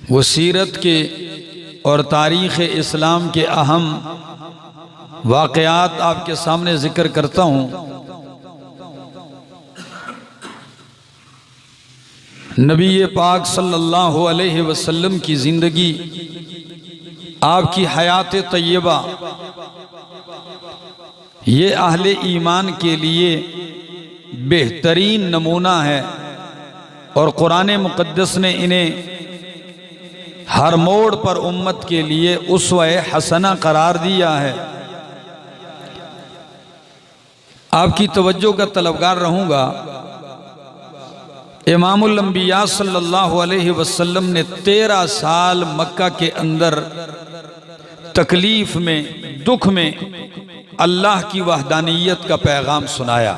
वो सीरत के और तारीख़ इस्लाम के अहम वाक़यात आपके सामने ज़िक्र करता हूँ। नबी पाक सल्लल्लाहु अलैहि वसल्लम की ज़िंदगी, आपकी हयात तय्यबा, ये अहले ईमान के लिए बेहतरीन नमूना है और कुरान मुक़द्दस ने इन्हें हर मोड़ पर उम्मत के लिए उसवा-ए हसना करार दिया है। आपकी तवज्जो का तलबगार रहूँगा। इमामुल अंबिया सल्लल्लाहु अलैहि वसल्लम ने 13 साल मक्का के अंदर तकलीफ में, दुख में अल्लाह की वहदानियत का पैगाम सुनाया।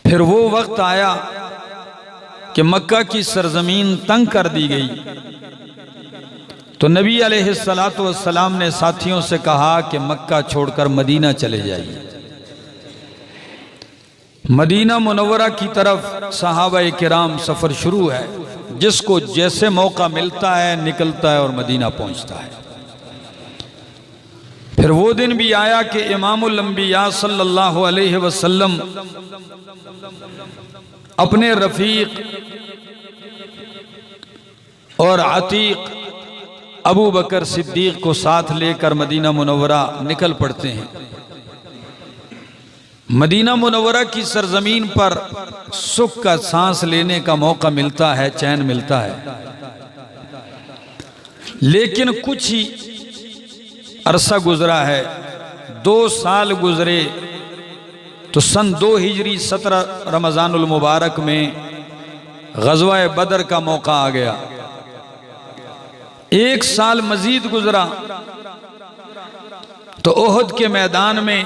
फिर वो वक्त आया कि मक्का की सरजमीन तंग कर दी गई, तो नबी अलैहिस्सलातु वस्सलाम ने साथियों से कहा कि मक्का छोड़कर मदीना चले जाइए। मदीना मुनव्वरा की तरफ सहाबाए किराम सफ़र शुरू है। जिसको जैसे मौका मिलता है निकलता है और मदीना पहुंचता है। फिर वो दिन भी आया कि इमामुल अंबिया सल्लल्लाहु अलैहि वसल्लम अपने रफ़ीक और अतीक अबू बकर सिद्दीक को साथ लेकर मदीना मुनव्वरा निकल पड़ते हैं। मदीना मुनव्वरा की सरजमीन पर सुख का सांस लेने का मौका मिलता है, चैन मिलता है। लेकिन कुछ ही अरसा गुजरा है, 2 साल गुजरे तो सन 2 हिजरी 17 रमज़ानुल मुबारक में ग़ज़वा बदर का मौका आ गया। 1 साल मजीद गुजरा तो ओहद के मैदान में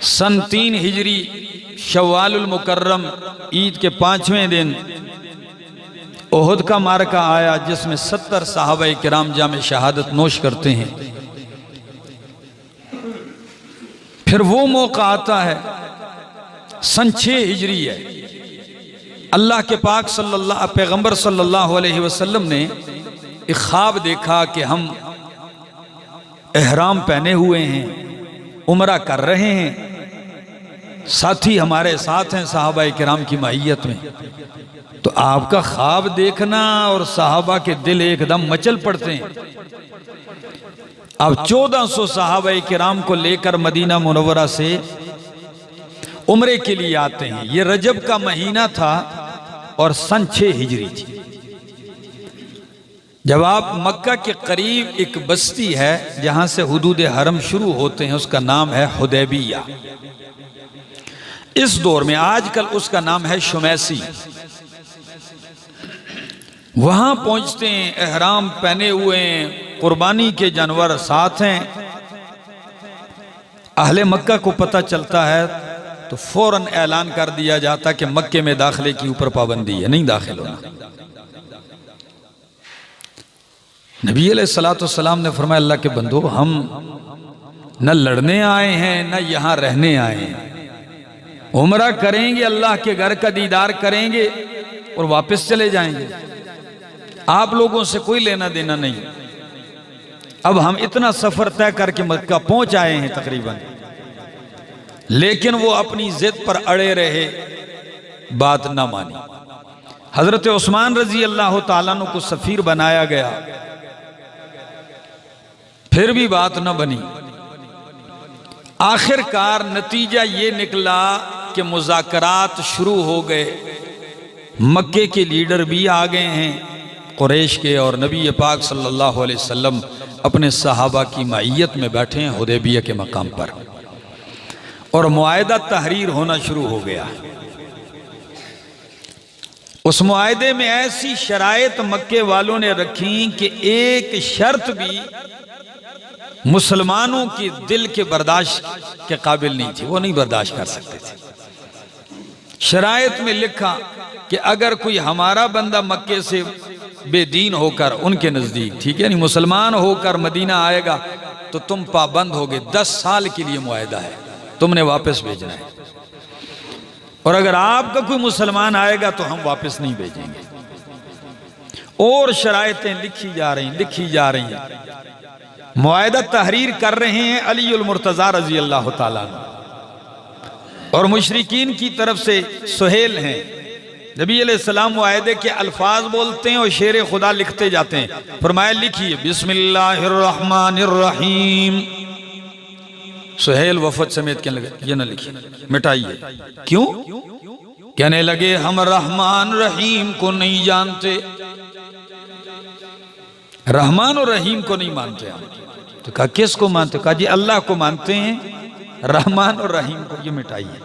सन 3 हिजरी शव्वालुल मुकर्रम ईद के 5वें दिन ओहद का मारका आया, जिसमें 70 सहाबाए किराम जामे शहादत नोश करते हैं। फिर वो मौका आता है सन 6 हिजरी है। अल्लाह के पाक पैगंबर सल्लल्लाहु अलैहि वसल्लम ने एक ख्वाब देखा कि हम एहराम पहने हुए हैं, उम्रा कर रहे हैं, साथी हमारे साथ हैं सहाबाए किराम की माहियत में। तो आपका ख्वाब देखना और सहाबा के दिल एकदम मचल पड़ते हैं। अब 1400 सहाबाए किराम को लेकर मदीना मुनव्वरा से उम्रे के लिए आते हैं। ये रजब का महीना था और सन 6 हिजरी थी। जब आप मक्का के करीब एक बस्ती है जहां से हुदूद हरम शुरू होते हैं, उसका नाम है हुदैबिया। इस दौर में आजकल उसका नाम है शुमैसी। वहां पहुंचते हैं, एहराम पहने हुए हैं, कुर्बानी के जानवर साथ हैं। अहले मक्का को पता चलता है तो फौरन ऐलान कर दिया जाता कि मक्के में दाखिले की ऊपर पाबंदी है, नहीं दाखिल होना। नबी अलैहिस्सलाम ने फरमाया, अल्लाह के बंदो, हम न लड़ने आए हैं न यहां रहने आए हैं। उम्रा करेंगे, अल्लाह के घर का दीदार करेंगे और वापस चले जाएंगे। आप लोगों से कोई लेना देना नहीं। अब हम इतना सफर तय करके मक्का पहुंच आए हैं तकरीबन, लेकिन वो अपनी जिद पर अड़े रहे, बात ना मानी। हजरत उस्मान रजी अल्लाह ताला अन्हु को सफीर बनाया गया, फिर भी बात न बनी। आखिरकार नतीजा ये निकला कि मुज़ाकरात शुरू हो गए। मक्के के लीडर भी आ गए हैं कुरैश के, और नबी पाक सल्लल्लाहु अलैहि वसल्लम अपने सहाबा की माइयत में बैठे हैं हुदैबिया के मकाम पर, और मुआहदा तहरीर होना शुरू हो गया। उस मुआहदे में ऐसी शराइत मक्के वालों ने रखी कि एक शर्त भी मुसलमानों की दिल के बर्दाश्त के काबिल नहीं थी, वो नहीं बर्दाश्त कर सकते थे। शराइत में लिखा कि अगर कोई हमारा बंदा मक्के से बेदीन होकर उनके नजदीक, ठीक है नहीं, मुसलमान होकर मदीना आएगा तो तुम पाबंद होगे, 10 साल के लिए मुआहदा है, तुमने वापस भेजना है। और अगर आपका कोई मुसलमान आएगा तो हम वापस नहीं भेजेंगे। और शराइतें लिखी जा रही हैं। मुआहदा तहरीर कर रहे हैं अली उल मुर्तज़ा रजी अल्लाह ताला अन्हु, और मुशरिकीन की तरफ से सुहेल हैं। नबी अलैहिस्सलाम मुआहदे के अल्फाज बोलते हैं और शेर खुदा लिखते जाते हैं। फरमाया लिखिए बिस्मिल्लाहिर्रहमानिर्रहीम। सुहेल वफद समेत कहने लगे ये ना लिखिए, मिटाइए। क्यों? कहने लगे हम रहमान रहीम को नहीं जानते, रहमान और रहीम को नहीं मानते हम। तो कहा किसको मानते? कहा जी अल्लाह को मानते हैं, रहमान और रहीम को। ये मिटाइए।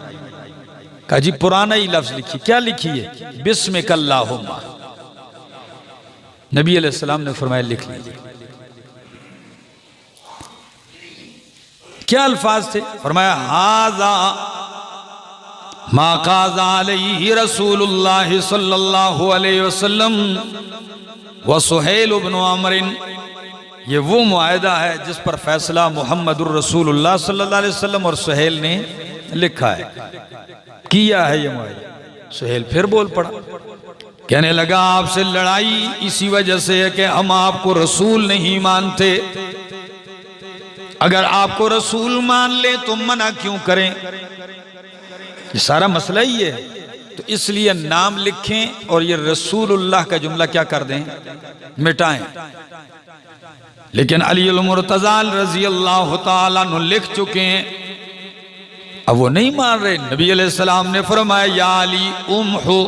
कहा जी पुराना ही लफ्ज लिखिए। क्या लिखिए? बिस्मिकल्लाहुम्मा। नबी अलैहिस्सलाम ने फरमाया लिख लीजिए। क्या अल्फाज थे? फरमाया हाजा मा काज़ा अलैहि रसूलुल्लाह सल्लल्लाहु अलैहि वसल्लम व सुहेल इब्न अम्र। ये वो मुआहदा है जिस पर फैसला मुहम्मदुर रसूलुल्लाह सल्लल्लाहु अलैहि वसल्लम और सुहेल ने लिखा है, किया है ये मुआहदा। सुहेल फिर बोल पड़ा, कहने लगा आपसे लड़ाई इसी वजह से है कि हम आपको रसूल नहीं मानते। अगर आपको रसूल मान ले तो मना क्यों करें? ये सारा मसला ही है। तो इसलिए नाम लिखें और ये रसूलुल्लाह का जुमला क्या कर दें, मिटाएं। लेकिन अली उल मुर्तज़ा रज़ी अल्लाह ताला अन्हु लिख चुके हैं, अब वो नहीं मान रहे। नबी अलैहिस्सलाम ने फरमाया या अली उम्हु,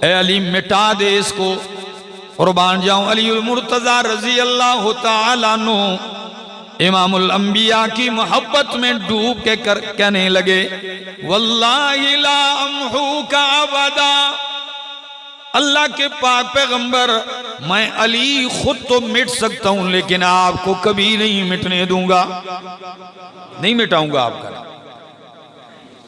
ए अली मिटा दे इसको, कुर्बान जाऊं। अली उल मुर्तज़ा रज़ी अल्लाह ताला अन्हु इमामुल अंबिया की मोहब्बत में डूब के कहने लगे वल्लाहि ला अम्हु का अबदा, अल्लाह के पाक पैगंबर मैं अली खुद तो मिट सकता हूं लेकिन आपको कभी नहीं मिटने दूंगा, नहीं मिटाऊंगा आपका नाम,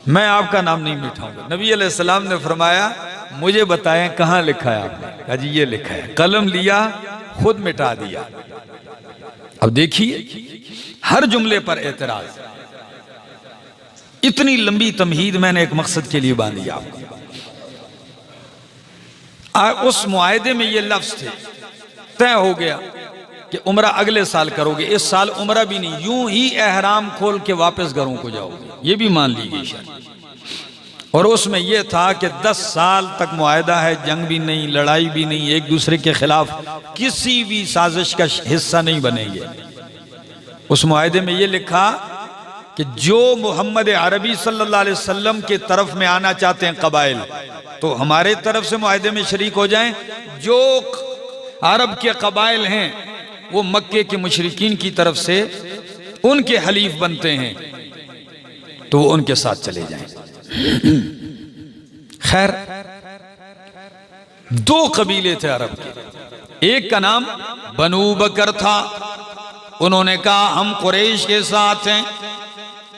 मैं आपका नाम नहीं मिटाऊंगा। नबी अलैहिस्सलाम ने फरमाया मुझे बताएं कहां लिखा है आपने? कहा जी ये लिखा है। कलम लिया, खुद मिटा दिया। अब देखिए हर जुमले पर एतराज। इतनी लंबी तमहीद मैंने एक मकसद के लिए बांधी आपको। उस मुआहदे में ये लफ्ज थे, तय हो गया कि उम्रा अगले साल करोगे, इस साल उम्रा भी नहीं, यूं ही एहराम खोल के वापस घरों को जाओगे, ये भी मान ली गई शायद। और उसमें यह था कि 10 साल तक मुआहदा है, जंग भी नहीं, लड़ाई भी नहीं, एक दूसरे के खिलाफ किसी भी साजिश का हिस्सा नहीं बनेंगे। उस मुआहदे में यह लिखा कि जो मोहम्मद अरबी सल्लल्लाहु अलैहि वसल्लम के तरफ में आना चाहते हैं कबाइल, तो हमारे तरफ से मुआहदे में शरीक हो जाएं। जो अरब के कबाइल हैं वो मक्के के मुशरिकीन की तरफ से उनके हलीफ बनते हैं, तो वो उनके साथ चले जाएं। खैर 2 कबीले थे अरब के, एक का नाम बनु बकर था, उन्होंने कहा हम कुरैश के साथ हैं,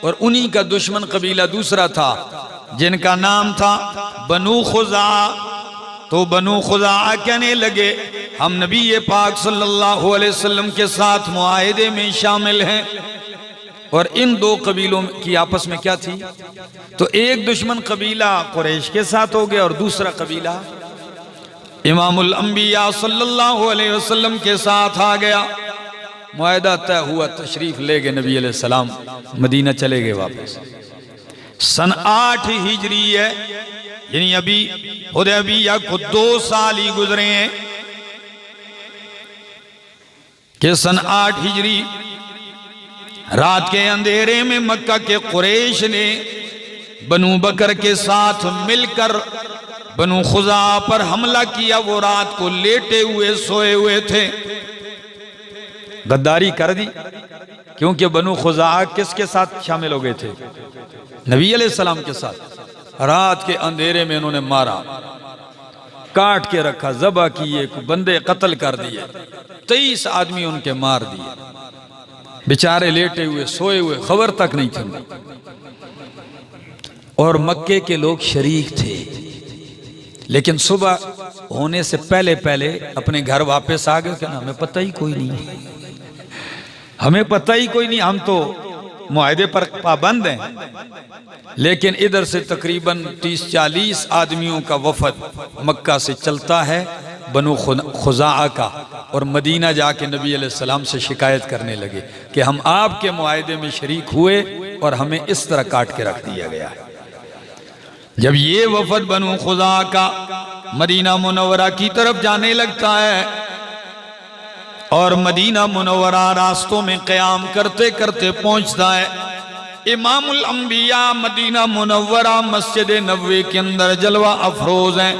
और उन्हीं का दुश्मन कबीला दूसरा था जिनका नाम था बनु खुजा। तो बनु खुजा कहने लगे हम नबी पाक सल्लल्लाहु अलैहि वसल्लम के साथ मुआहदे में शामिल हैं। और इन 2 कबीलों की आपस में क्या थी, तो एक दुश्मन कबीला कुरैश के साथ हो गया और दूसरा कबीला इमामुल अंबिया सल्लल्लाहु अलैहि वसल्लम के साथ आ गया। मुआहदा तय हुआ, तशरीफ ले गए नबी अलैहिस्सलाम, मदीना चले गए वापस। सन 8 हिजरी है, यानी अभी हुदैबिया को 2 साल ही गुजरे हैं कि सन 8 हिजरी रात के अंधेरे में मक्का के कुरैश ने बनु बकर के साथ मिलकर बनु खुजा पर हमला किया। वो रात को लेटे हुए सोए हुए थे, गद्दारी कर दी, क्योंकि बनु खुजा किसके साथ शामिल हो गए थे? नबी अलैहिस्सलाम के साथ। रात के अंधेरे में इन्होंने मारा, काट के रखा, ज़बह किए, बंदे कत्ल कर दिए, 23 आदमी उनके मार दिए। बेचारे लेटे हुए सोए हुए, खबर तक नहीं थी। और मक्के के लोग शरीक थे, लेकिन सुबह होने से पहले पहले अपने घर वापस आ गए। क्या हमें पता ही कोई नहीं, हमें पता ही कोई नहीं, हम तो मुआहदे पर पाबंद हैं, लेकिन इधर से तकरीबन 30-40 आदमियों का वफद मक्का से चलता है बनु खुज़ाआ का, और मदीना जाके नबी अलैहिस्सलाम से शिकायत करने लगे कि हम आपके मुआहदे में शरीक हुए और हमें इस तरह काट के रख दिया गया है। जब ये वफद बनु खुज़ाआ का मदीना मुनव्वरा की तरफ जाने लगता है और मदीना मुनव्वरा रास्तों में क़याम करते करते पहुंचता है, इमामुल अंबिया मदीना मुनव्वरा मस्जिद नबवी के अंदर जलवा अफरोज हैं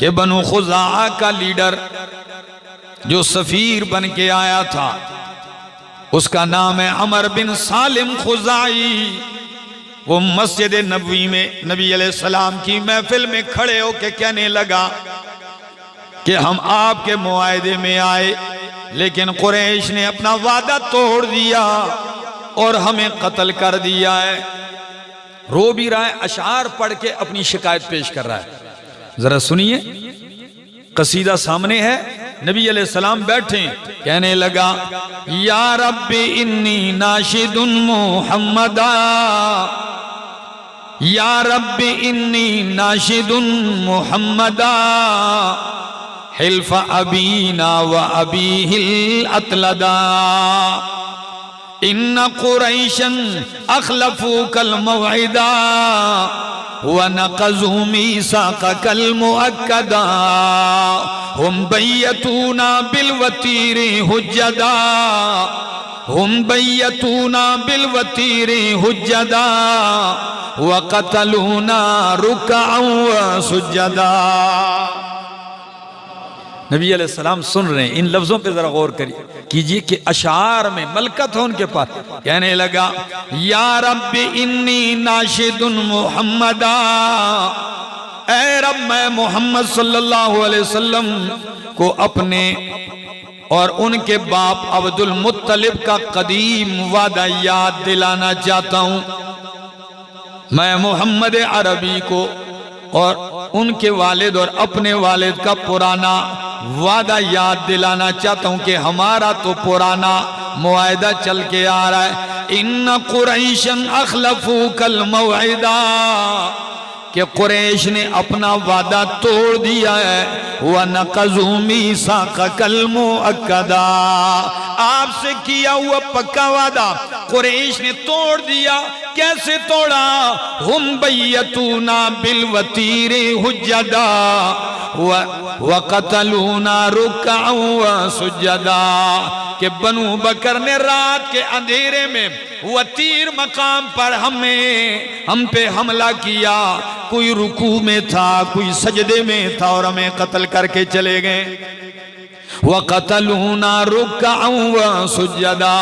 कि बनु खुज़ाआ का लीडर जो सफीर बन के आया था उसका नाम है अमर बिन सालिम खुज़ाई। वो मस्जिद नबवी में नबी अलैहिस्सलाम की महफिल में खड़े होके कहने लगा कि हम आपके मुआहदे में आए, लेकिन कुरैश ने अपना वादा तोड़ दिया और हमें कत्ल कर दिया है। रो भी रहा है, अशार पढ़ के अपनी शिकायत पेश कर रहा है। जरा सुनिए, कसीदा सामने है, नबी अलैहिस्सलाम बैठे, कहने लगा या रब्बी इन्नी नाशिदुन मुहम्मदा, या रब्बी इन्नी नाशिदुन मुहम्मदा, हिल्फ अबीना व अबीहिल अतलदा, इन्न कुरैशन अखलफू कल मौइदा व नक़ज़ू मीसाक़कल मुअक्कदा, हुम बैयतूना बिलवतीरि हुज्जदा, हुम बैयतूना बिलवतीरि हुज्जदा व क़तलूना रुकअन व सुज्जदा। नबी अलैहिस्सलाम सुन रहे हैं, इन लफ्जों पे जरा गौर कीजिए कि अशार में मलकत हो उनके पास। कहने लगा या रब्बी इन्नी नाशिदुन मुहम्मदा, ऐ रब मैं मोहम्मद सल्लल्लाहु अलैहि वसल्लम को अपने और उनके बाप अब्दुल मुत्तलिब का कदीम वादा याद दिलाना चाहता हूं। मैं मोहम्मद अरबी को और उनके वालिद और अपने वालिद का पुराना वादा याद दिलाना चाहता हूं कि हमारा तो पुराना मुआहदा चल के आ रहा है। इन्न कुरैशन अखलफू कल मौइदा, कि कुरैश ने अपना वादा तोड़ दिया है। व नक़ज़ू मीसाक़कल मुअक्कदा, आपसे किया हुआ पक्का वादा कुरैश ने तोड़ दिया। कैसे तोड़ा? हुम बैयतूना बिलवतीरि हुज्जदा व क़तलूना रुकअन व सुज्जदा, कि बनु बकर ने रात के अंधेरे में वतीर मकाम पर हम पे हमला किया। कोई रुकू में था, कोई सजदे में था और हमें कत्ल करके चले गए। व क़तलूना रुकअन व सुज्जदा,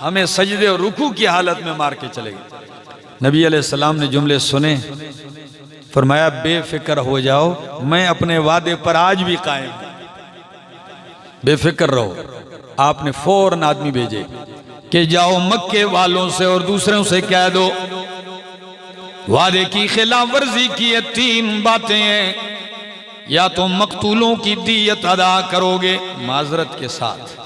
हमें सजदे और रुकू की हालत में मार के चले गए। नबी अलैहिस्सलाम ने जुमले सुने, फरमाया बेफिक्र हो जाओ, मैं अपने वादे पर आज भी कायम, बेफिक्र रहो। आपने फौरन आदमी भेजे कि जाओ मक्के वालों से और दूसरों से कह दो वादे की खिलाफ वर्जी की है। 3 बातें हैं, या तो मकतूलों की दियत अदा करोगे माजरत के साथ,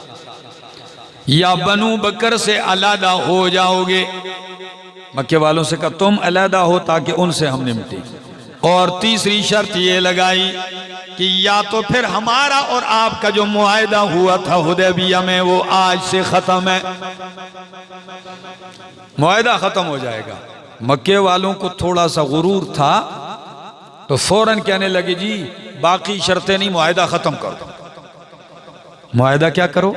या बनु बकर से अलहदा हो जाओगे। मक्के वालों से कहा तुम अलहदा हो ताकि उनसे हम निपटे। और तीसरी शर्त ये लगाई कि या तो फिर हमारा और आपका जो मुआहदा हुआ था हुदैबिया में वो आज से खत्म है, मुआहदा खत्म हो जाएगा। मक्के वालों को थोड़ा सा गुरूर था तो फौरन कहने लगे जी बाकी शर्तें नहीं, मुआहदा खत्म करो। मुआहदा क्या करो?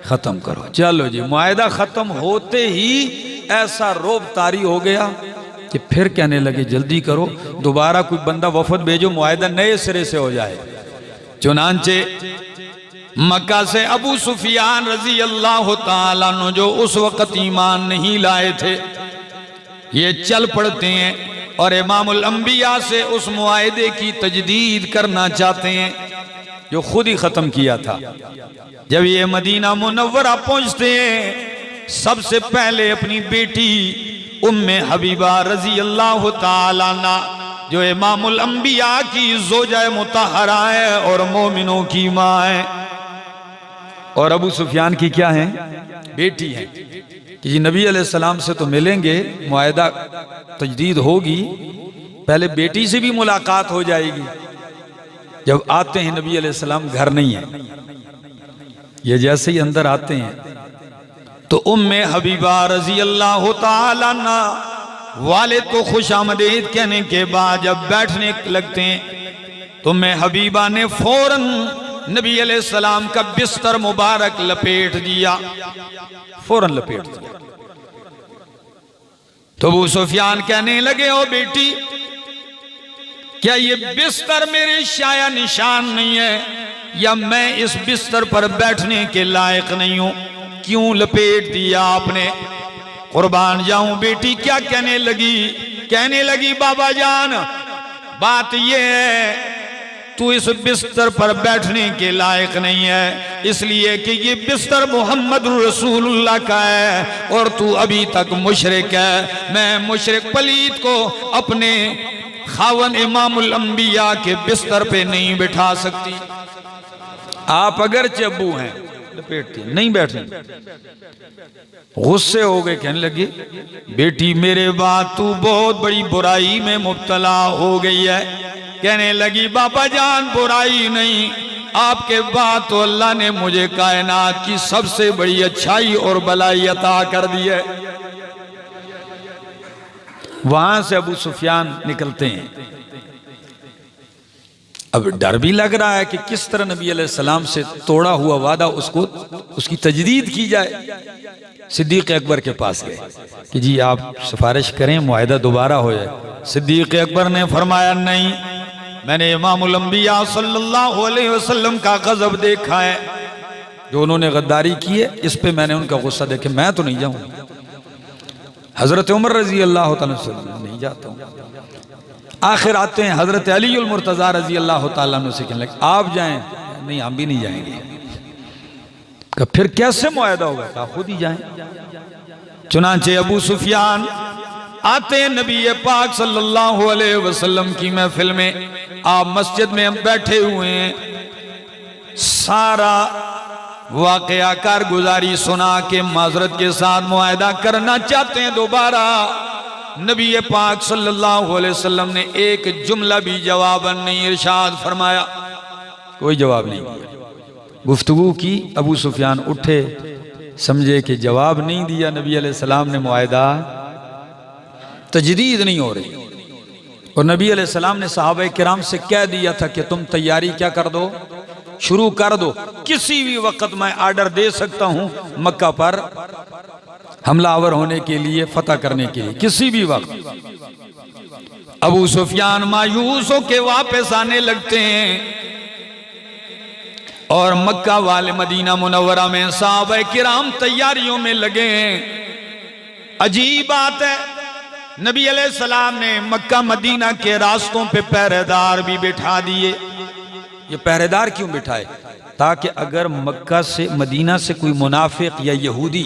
खत्म करो। चलो जी, मुआहदा खत्म होते ही ऐसा रोब तारी हो गया कि फिर कहने लगे जल्दी करो, दोबारा कोई बंदा वफद भेजो, मुआहदा नए सिरे से हो जाए। चुनांचे मक्का से अबू सुफियान रजी अल्लाह ताला अन्हु जो उस वक़्त ईमान नहीं लाए थे, ये चल पड़ते हैं और इमामुल अंबिया से उस मुआहदे की तजदीद करना चाहते हैं जो खुद ही खत्म किया था। जब ये मदीना मुनव्वरा पहुंचते हैं, सबसे पहले अपनी बेटी उम्मे हबीबा रजी अल्लाह ताला अन्हा जो इमामुल अंबिया की ज़ौजा मुतहरा है और मोमिनों की माँ है, और अबू सुफियान की क्या है? बेटी है। कि जी नबी अलैहिस्सलाम से तो मिलेंगे, मुआहदा तजदीद होगी, पहले बेटी से भी मुलाकात हो जाएगी। जब आते हैं नबी अलैहिस्सलाम घर नहीं है, ये जैसे ही अंदर आते हैं तो उम्मे हबीबा रजी अल्लाह तआला अन्हा वाले तो खुशामदीद कहने के बाद जब बैठने लगते हैं तो उम्मे हबीबा ने फौरन नबी अलैहिस्सलाम का बिस्तर मुबारक लपेट दिया, फौरन लपेट दिया। तो अबू सुफियान कहने लगे, ओ बेटी, क्या ये बिस्तर मेरे शाया निशान नहीं है, या मैं इस बिस्तर पर बैठने के लायक नहीं हूं? क्यों लपेट दिया आपने? कुर्बान जाऊं बेटी, क्या कहने लगी? कहने लगी, बाबा जान, बात ये है तू इस बिस्तर पर बैठने के लायक नहीं है, इसलिए कि ये बिस्तर मोहम्मद रसूलुल्लाह का है और तू अभी तक मुशरिक है। मैं मुशरिक पलीत को अपने खावन इमामुल अंबिया के बिस्तर पे नहीं बिठा सकती। आप अगर चब्बू हैं, लपेटती नहीं बैठनी। गुस्से हो गए, कहने लगी, बेटी मेरे बाद तू बहुत बड़ी बुराई में मुब्तला हो गई है। कहने लगी, बाबा जान, बुराई नहीं, आपके बाद तो अल्लाह ने मुझे कायनात की सबसे बड़ी अच्छाई और भलाई अता कर दी है। वहां से अबू सुफियान निकलते हैं। अब डर भी लग रहा है कि किस तरह नबी अलैहिस्सलाम से तोड़ा हुआ वादा उसकी तजदीद की जाए। सिद्दीक अकबर के पास गए कि जी आप सिफारिश करें, मुआहदा दोबारा हो जाए। सिद्दीक अकबर ने फरमाया, नहीं, मैंने इमामुल अंबिया सल्लल्लाहु अलैहि वसल्लम का गजब देखा है, जो उन्होंने गद्दारी की है, इस पे मैंने उनका गुस्सा देखे, मैं तो नहीं जाऊंगा। हजरत उमर रजी अल्लाह तआला से नहीं जाता हूँ। आखिर आते हैं हजरत अली उल मुर्तजा रजी अल्लाह तआला अन्हु से, कहने लगे, आप जाएं? नहीं, हम भी नहीं जाएंगे। कहा, फिर कैसे मुआहदा होगा? कहा, खुद ही जाएं। चुनांचे अबू सुफियान आते हैं नबी पाक सल्लल्लाहु अलैहि वसल्लम की महफिल में। आप मस्जिद में हम बैठे हुए हैं, सारा वाकया कारगुजारी सुना के माजरत के साथ मुआहदा करना चाहते हैं दोबारा। नबी पाक सल्लल्लाहु अलैहि वसल्लम ने एक जुमला भी जवाबन नहीं इरशाद फरमाया, कोई जवाब नहीं दिया। गुफ्तगू की, अबू सुफियान उठे, समझे कि जवाब नहीं दिया नबी अलैहिस्सलाम ने, मुआहदा तजदीद नहीं हो रही। और नबी अलैहिस्सलाम ने सहाबा किराम से कह दिया था कि तुम तैयारी क्या कर दो, शुरू कर दो, किसी भी वक्त मैं आर्डर दे सकता हूं मक्का पर हमलावर होने के लिए, फतह करने के लिए, किसी भी वक्त। अबू सुफियान मायूस होके वापस आने लगते हैं और मक्का वाले मदीना मुनव्वरा में सहाबा किराम तैयारियों में लगे हैं। अजीब बात है, नबी अलैहिस्सलाम ने मक्का मदीना के रास्तों पे पहरेदार भी बिठा दिए। ये पहरेदार क्यों बिठाए? ताकि अगर मक्का से मदीना से कोई मुनाफिक या यहूदी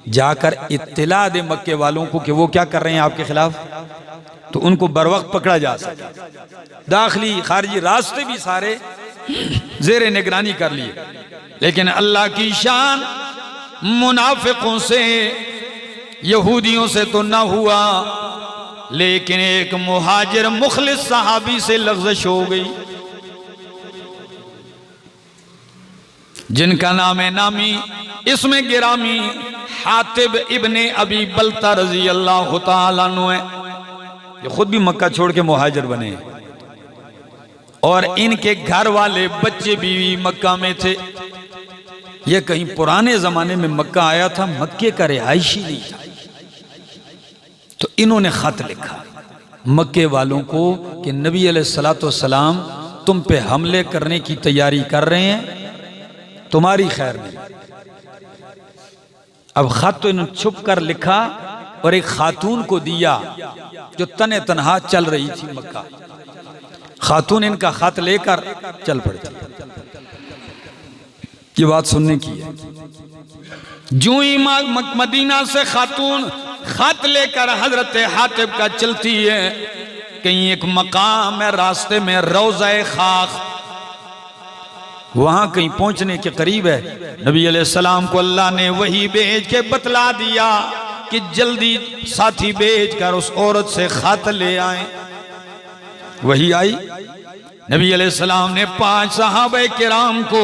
जाकर इत्तिला दे मक्के वालों को कि वो क्या कर रहे हैं आपके खिलाफ, तो उनको बर वक्त पकड़ा जा सके। दाखिली खारजी रास्ते भी सारे जेरे निगरानी कर लिए, लेकिन अल्लाह की शान मुनाफिकों से, यहूदियों से तो ना हुआ, लेकिन एक मुहाजिर मुखलिस सहाबी से लग़्ज़श हो गई, जिनका नाम है नामी इसमें गिरामी हातिब इब्ने अबी बलता रजी अल्लाह तआला अन्हु है। ये खुद भी मक्का छोड़ के मुहाजिर बने और इनके घर वाले बच्चे बीवी मक्का में थे। ये कहीं पुराने जमाने में मक्का आया था, मक्के का रिहायशी नहीं था। तो इन्होंने खत लिखा मक्के वालों को कि नबी अलैहिस्सलातु वस्सलाम तुम पे हमले करने की तैयारी कर रहे हैं, तुम्हारी खैर नहीं। अब खत तो इन्होंने छुप कर लिखा और एक खातून को दिया जो तने तनहा चल रही थी मक्का। खातून इनका खत लेकर चल पड़ती। ये बात सुनने की है। जो ही मदीना से खातून खत लेकर हजरत हातिब का चलती है, कहीं एक मकाम है रास्ते में, रोज़ा खाख, वहां कहीं पहुंचने के करीब है, नबी अलैहिस्सलाम को अल्लाह ने वही भेज के बतला दिया कि जल्दी साथी भेज कर उस औरत से खत ले आए। वही आई, नबी अलैहिस्सलाम ने 5 सहाबा किराम को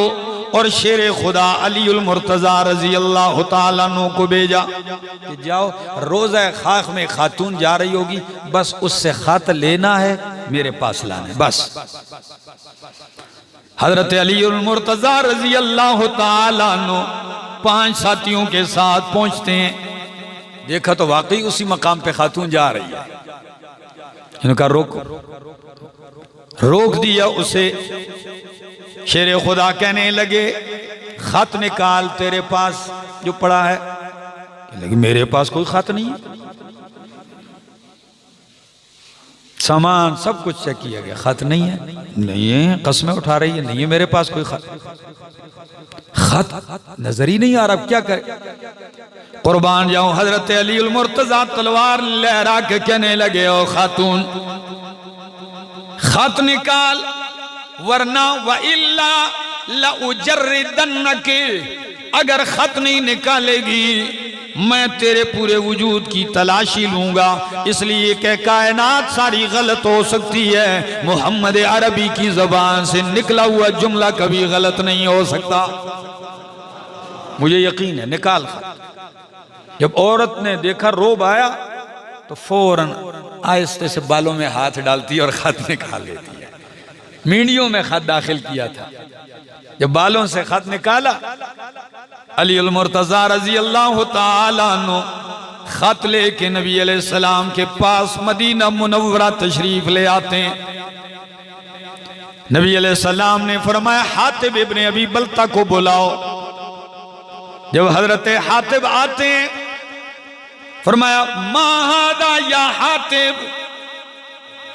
और शेर खुदा अलीउल मुर्तजा रजी अल्लाह तआला अन्हु को भेजा कि जाओ, रोज़ा खाक में खातून जा रही होगी, बस उससे खत लेना है, मेरे पास लाना है बस। हजरत अलीउल मुर्तजा रजी अल्लाह तआला अन्हु 5 साथियों के साथ पहुंचते हैं। देखा तो वाकई उसी मकाम पे खातून जा रही है। इनका रोक दिया उसे। शेर खुदा कहने लगे खत निकाल तेरे पास जो पड़ा है। लेकिन मेरे पास कोई खत नहीं है, सामान सब कुछ चेक किया गया, खत नहीं है। नहीं है, कसमें उठा रही है, नहीं है मेरे पास कोई खत नजर ही नहीं आ रहा, क्या करे। कुर्बान जाऊं, हजरत अलीउल मुर्तजा तलवार लहरा के कहने लगे, ओ खातून खत निकाल, वरना व इल्ला लउजर्रिदन्नक, अगर खत नहीं निकालेगी मैं तेरे पूरे वजूद की तलाशी लूंगा। इसलिए कि कायनात सारी गलत हो सकती है, मोहम्मद अरबी की जबान से निकला हुआ जुमला कभी गलत नहीं हो सकता। मुझे यकीन है, निकाल खत। जब औरत ने देखा, रोब आया, तो फौरन आहिस्ते से बालों में हाथ डालती और खत निकाल लेती है। मीडियों में खत दाखिल किया था, जब बालों से खत निकाला, अलीउल मुर्तजा रजी अल्लाह तआला अन्हु खत लेके नबी अलैहिस्सलाम के पास मदीना मुनव्वरा तशरीफ ले आते हैं। नबी अलैहिस्सलाम ने फरमाया हातिब इब्ने अबी बल्ता को बुलाओ। जब हजरत हातिब आते हैं, फरमाया मा हादा या हातिब,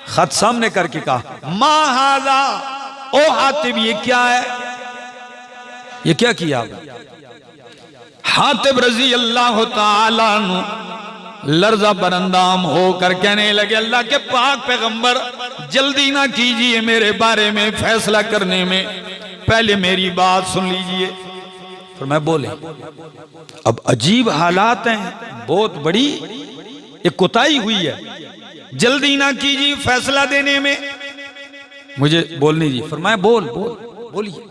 खत सामने करके कहा मा हादा, ओ हातिब ये क्या है, ये क्या किया। हातिब रजी अल्लाह तआला अन्हु लर्जा बरंदाम होकर कहने लगे, अल्लाह के पाक पैगंबर जल्दी ना कीजिए मेरे बारे में फैसला करने में, पहले मेरी बात सुन लीजिए। फिर मैं बोले, अब अजीब हालात हैं, बहुत बड़ी एक कोताही हुई है, जल्दी ना कीजिए फैसला देने में, मुझे बोलने दीजिए। फिर मैं बोलिए।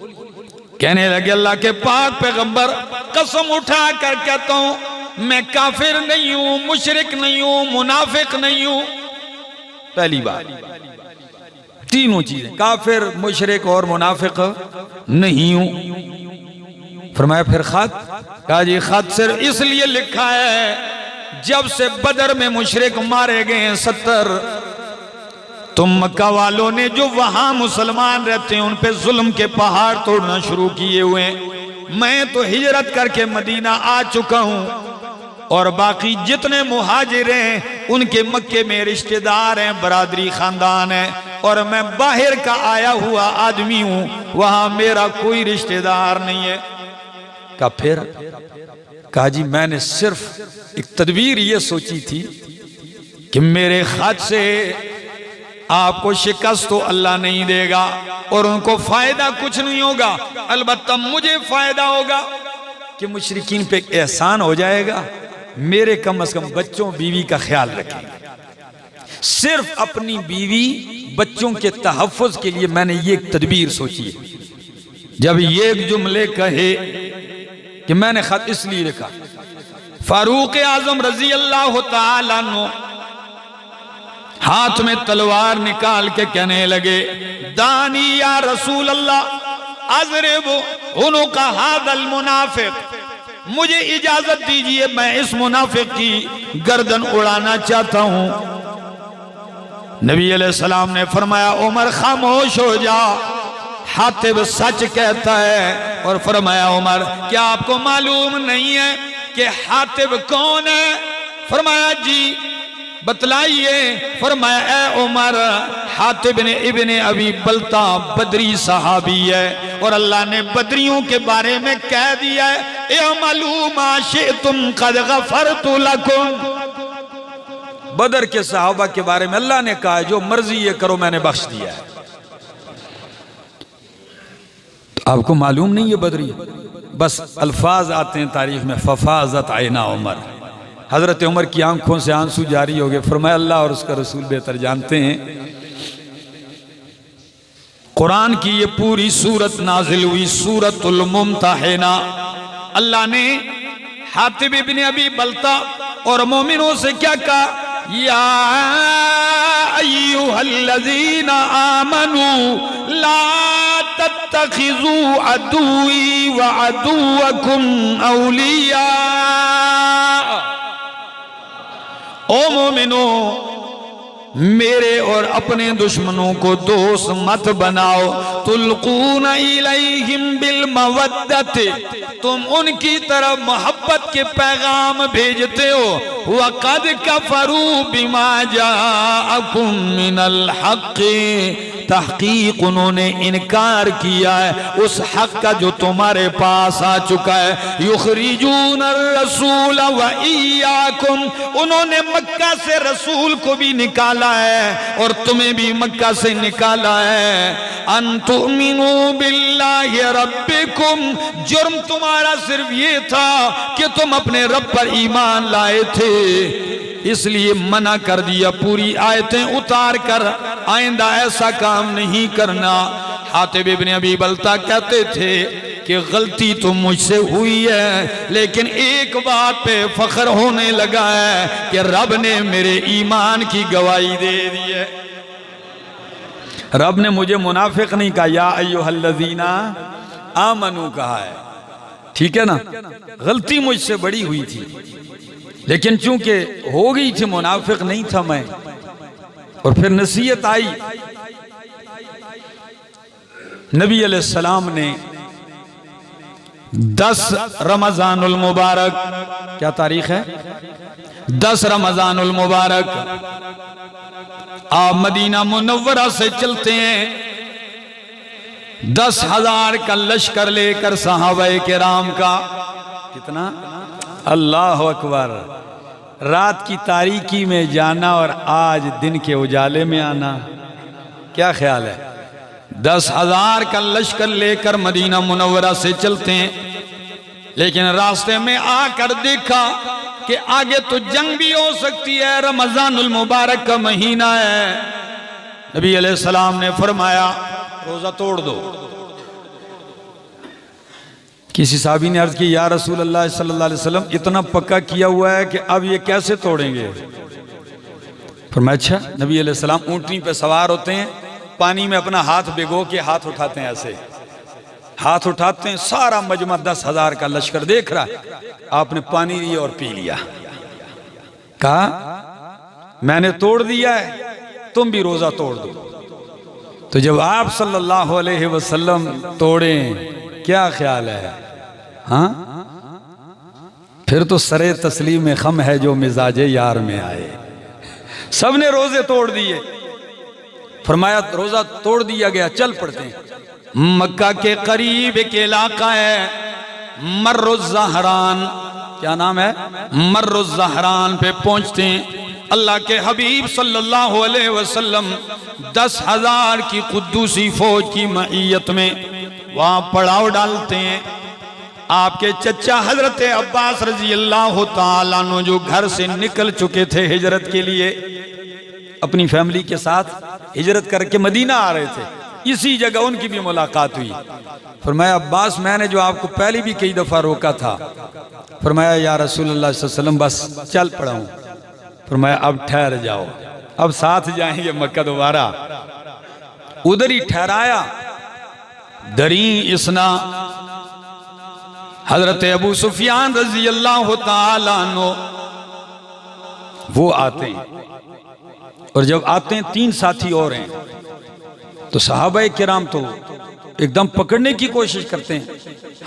कहने लगे, अल्लाह के पाक पैगंबर कसम उठा कर कहता हूं मैं काफिर नहीं हूं, मुशरिक नहीं हूं, मुनाफिक नहीं हूं। पहली बात, तीनों चीजें, काफिर, मुशरिक और मुनाफिक नहीं हूं। फरमाया फिर खत, कहा जी खत सिर्फ इसलिए लिखा है जब से बदर में मुशरिक मारे गए हैं 70, तुम मक्का वालों ने जो वहां मुसलमान रहते हैं उन पे जुल्म के पहाड़ तोड़ना शुरू किए हुए। मैं तो हिजरत करके मदीना आ चुका हूं और बाकी जितने मुहाजिर हैं उनके मक्के में रिश्तेदार हैं, बरादरी खानदान है, और मैं बाहर का आया हुआ आदमी हूं, वहां मेरा कोई रिश्तेदार नहीं है। का फिर कहा जी मैंने सिर्फ एक तदबीर ये सोची थी कि मेरे खत से आपको शिकस्त तो अल्लाह नहीं देगा और उनको फायदा कुछ नहीं होगा, अलबत्ता मुझे फायदा होगा कि मुशरिकीन पे एहसान हो जाएगा। मेरे कम से कम बच्चों बीवी का ख्याल रखें। सिर्फ अपनी बीवी बच्चों के तहफ़्फ़ुज़ के लिए मैंने ये तदबीर सोची है। जब ये जुमले कहे कि मैंने खत इसलिए लिखा, फारूक आजम रजी अल्लाह तआला अन्हु हाथ में तलवार निकाल के कहने लगे, दानी या रसूल अल्लाह अज़रिब उनुका हादल मुनाफिक, मुझे इजाजत दीजिए मैं इस मुनाफिक की गर्दन उड़ाना चाहता हूं। नबी अलैहिस्सलाम ने फरमाया उमर खामोश हो जा, हातिब सच कहता है। और फरमाया उमर क्या आपको मालूम नहीं है कि हातिब कौन है? फरमाया जी बतलाइए। फरमाया ए उमर, हातिब ने इब्ने अबी बल्ता बदरी सहाबी है और अल्लाह ने बदरियों के बारे में कह दिया है, ए मालूमा शिअतुम कद गफरतु लकुम। बदर के सहाबा के बारे में अल्लाह ने कहा जो मर्जी ये करो मैंने बख्श दिया है। आपको मालूम नहीं है बदरी, बस अल्फाज आते हैं तारीफ में, फफाजत आयना उमर, हजरत उमर की आंखों से आंसू जारी हो गए। फरमाया अल्लाह और उसका रसूल बेहतर जानते हैं। कुरान की ये पूरी सूरत नाजिल हुई, सूरतुल मुम्तहिना। अल्लाह ने हातिब इब्न अबी बल्ता और मोमिनों से क्या कहा, या अय्युहल्लज़ीना आमनू ला तत्तखिज़ू अदुव्वी व अदुव्वकुम औलिया। ओ मोमिनो, मेरे और अपने दुश्मनों को दोस्त मत बनाओ। तुल्कूना इलैहिम बिल मवद्दत, तुम उनकी तरफ मोहब्बत के पैगाम भेजते हो। वक़द कफरू बिमा जाअकुम मिनल हक़, तहकीक उन्होंने इनकार किया है उस हक का जो तुम्हारे पास आ चुका है। युखरिजून रसूल व इय्याकुम, उन्होंने मक्का से रसूल को भी निकाला है और तुम्हें भी मक्का से निकाला है। अन तुमिनू बिल्लाहि रब्बिकुम, जुर्म तुम्हारा सिर्फ ये था कि तुम अपने रब पर ईमान लाए थे, इसलिए मना कर दिया, पूरी आयतें उतार कर आइंदा ऐसा काम नहीं करना। हातिब इब्न अबी बल्ता कहते थे कि गलती तो मुझसे हुई है, लेकिन एक बात पे फख्र होने लगा है कि रब ने मेरे ईमान की गवाही दे दी है। रब ने मुझे मुनाफिक नहीं कहा, या अय्युहल्लज़ीना आमनू कहा है, ठीक है ना। गलती मुझसे बड़ी हुई थी, लेकिन चूंकि हो गई थी, मुनाफिक नहीं था मैं। और फिर नसीहत आई, नबी अलैहिस्सलाम ने 10 रमजानुल मुबारक, क्या तारीख है, 10 रमजानुल मुबारक, आप मदीना मुनव्वरा से चलते हैं, 10,000 का लश्कर लेकर सहाबाए किराम का, कितना, अल्लाह अकबर, रात की तारीकी में जाना और आज दिन के उजाले में आना, क्या ख्याल है। 10,000 का लश्कर लेकर मदीना मुनव्वरा से चलते हैं, लेकिन रास्ते में आकर देखा कि आगे तो जंग भी हो सकती है, रमजानुल मुबारक का महीना है। नबी अलैहिस्सलाम ने फरमाया रोजा तोड़ दो। किसी साहबी ने अर्ज की, या रसूल अल्लाह सल्लल्लाहु अलैहि वसल्लम, इतना पक्का किया हुआ है कि अब ये कैसे तोड़ेंगे। फरमाया अच्छा। नबी अलैहिस्सलाम ऊंटनी पे सवार होते हैं, पानी में अपना हाथ भिगो के हाथ उठाते हैं, ऐसे हाथ उठाते हैं, सारा मजमा 10,000 का लश्कर देख रहा है, आपने पानी लिया और पी लिया, कहा मैंने तोड़ दिया है, तुम भी रोजा तोड़ दो। तो जब आप सल्लल्लाहु अलैहि वसल्लम तोड़े, क्या ख्याल है, हाँ, फिर तो सरे तस्लीम खम है जो मिजाजे यार में आए। सबने रोजे तोड़ दिए, फरमाया रोजा तोड़ दिया गया, चल पड़ते हैं। मक्का के करीब एक इलाका है मर्रुज़्ज़हरान, क्या नाम है, मर्रुज़्ज़हरान पे पहुंचते हैं। अल्लाह के हबीब सल्लल्लाहु अलैहि वसल्लम 10,000 की कुद्दूसी फौज की मईयत में वहां पड़ाव डालते हैं। आपके चचा हजरत अब्बास रजी अल्लाह ताला अन्हु जो घर से निकल चुके थे हिजरत के लिए, अपनी फैमिली के साथ हिजरत करके मदीना आ रहे थे, इसी जगह उनकी भी मुलाकात हुई। फरमाया अब्बास, मैंने जो आपको पहले भी कई दफा रोका था। फरमाया या रसूलुल्लाह सल्लल्लाहु अलैहि वसल्लम, बस चल पड़ा हूं। फरमाया अब ठहर जाओ, अब साथ जाएंगे मक्का दोबारा। उधर ही ठहराया। दरी इसना हजरत अबू सुफियान रजी अल्लाह ताला अन्हु वो आते हैं, और जब आते हैं 3 साथी और हैं, तो सहाबाए किराम तो एकदम पकड़ने की कोशिश करते हैं।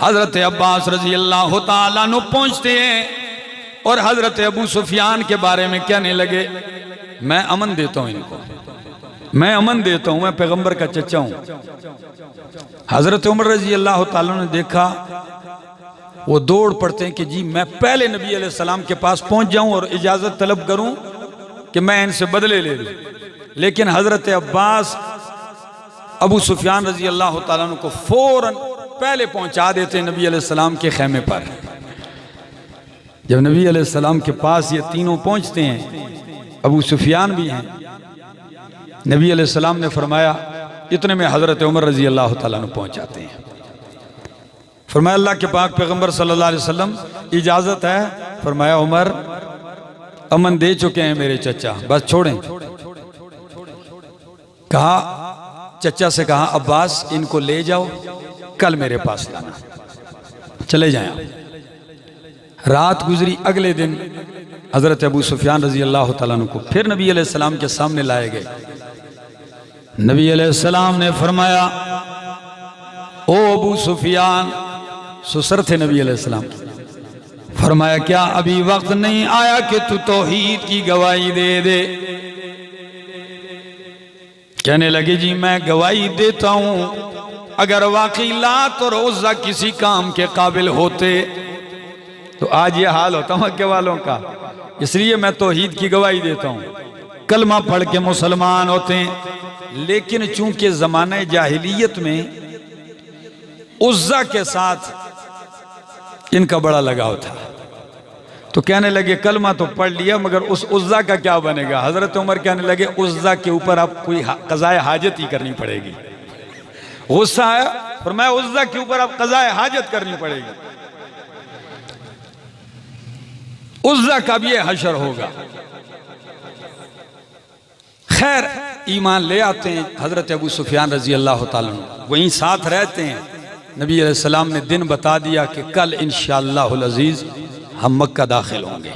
हजरत अब्बास रजी अल्लाह ताला अन्हु पहुंचते हैं और हजरत अबू सुफियान के बारे में कहने लगे, मैं अमन देता हूं इनको, मैं अमन देता हूं, मैं पैगंबर का चचा हूं। हजरत उमर रजी अल्लाह ताला ने देखा, वो दौड़ पड़ते हैं कि जी मैं पहले नबी अलैहि सलाम के पास पहुंच जाऊं और इजाजत तलब करूं कि मैं इनसे बदले ले लूं। लेकिन हजरत अब्बास अबू सुफियान रजी अल्लाह ताला अन्हु को फौरन पहले पहुंचा देते हैं नबी अलैहिस्सलाम के खैमे पर। जब नबी अलैहिस्सलाम के पास ये तीनों पहुंचते हैं, अबू सुफियान भी हैं, नबी अलैहिस्सलाम ने फरमाया, इतने में हज़रत उमर रज़ी अल्लाह ताला अन्हु पहुंच जाते हैं। फरमाया अल्लाह के पाक पैगंबर सल्लल्लाहु अलैहि वसल्लम इजाज़त है। फरमाया उमर अमन दे चुके हैं मेरे चचा, बस छोड़ें। कहा चचा से कहा अब्बास इनको ले जाओ, कल मेरे पास लाना, चले जाएं। रात गुजरी, अगले दिन हज़रत अबू सुफियान रज़ी अल्लाह ताला अन्हु को फिर नबी अलैहिस्सलाम के सामने लाए गए। नबी अलैहिस्सलाम ने फरमाया, ओ अबू सुफियान, ससुर थे नबी अलैहिस्सलाम, फरमाया क्या अभी वक्त नहीं आया कि तू तौहीद की गवाही दे दे? कहने लगे जी मैं गवाही देता हूं, अगर वाकई लात और उज़्ज़ा किसी काम के काबिल होते तो आज ये हाल होता मक्के वालों का। इसलिए मैं तौहीद की गवाही देता हूं, कलमा पढ़ के मुसलमान होते हैं। लेकिन चूंकि ज़माने जाहिलियत में उज़्ज़ा के साथ इनका बड़ा लगाव था, तो कहने लगे कलमा तो पढ़ लिया मगर उस उज़्ज़ा का क्या बनेगा? हज़रत उमर कहने लगे उज़्ज़ा के ऊपर आप कोई क़ज़ाए हाजत ही करनी पड़ेगी। गुस्सा आया, फरमाया उज़्ज़ा के ऊपर आप क़ज़ाए हाजत करनी पड़ेगी, उज़्ज़ा का भी हशर होगा। खैर ईमान ले आते हैं। हज़रत अबू सुफियान रज़ी अल्लाह ताला अन्हु वहीं साथ रहते हैं। नबी अलैहिस्सलाम ने दिन बता दिया कि कल इंशाअल्लाहुल अज़ीज़ हम मक्का दाखिल होंगे।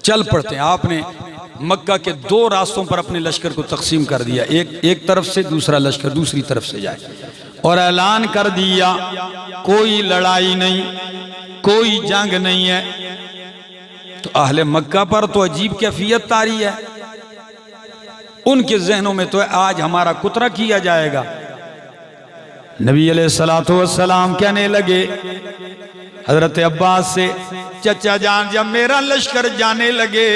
चल पड़ते हैं। आपने मक्का के दो रास्तों पर अपने लश्कर को तकसीम कर दिया, एक तरफ से, दूसरा लश्कर दूसरी तरफ से जाए, और ऐलान कर दिया कोई लड़ाई नहीं, कोई जंग नहीं है। तो अहले मक्का पर तो अजीब कैफियत तारी है, उनके जहनों में तो आज हमारा कुतरा किया जाएगा। नबी अलैहिस्सलातु वस्सलाम कहने लगे हजरत अब्बास से, चचा जान जब मेरा लश्कर जाने लगे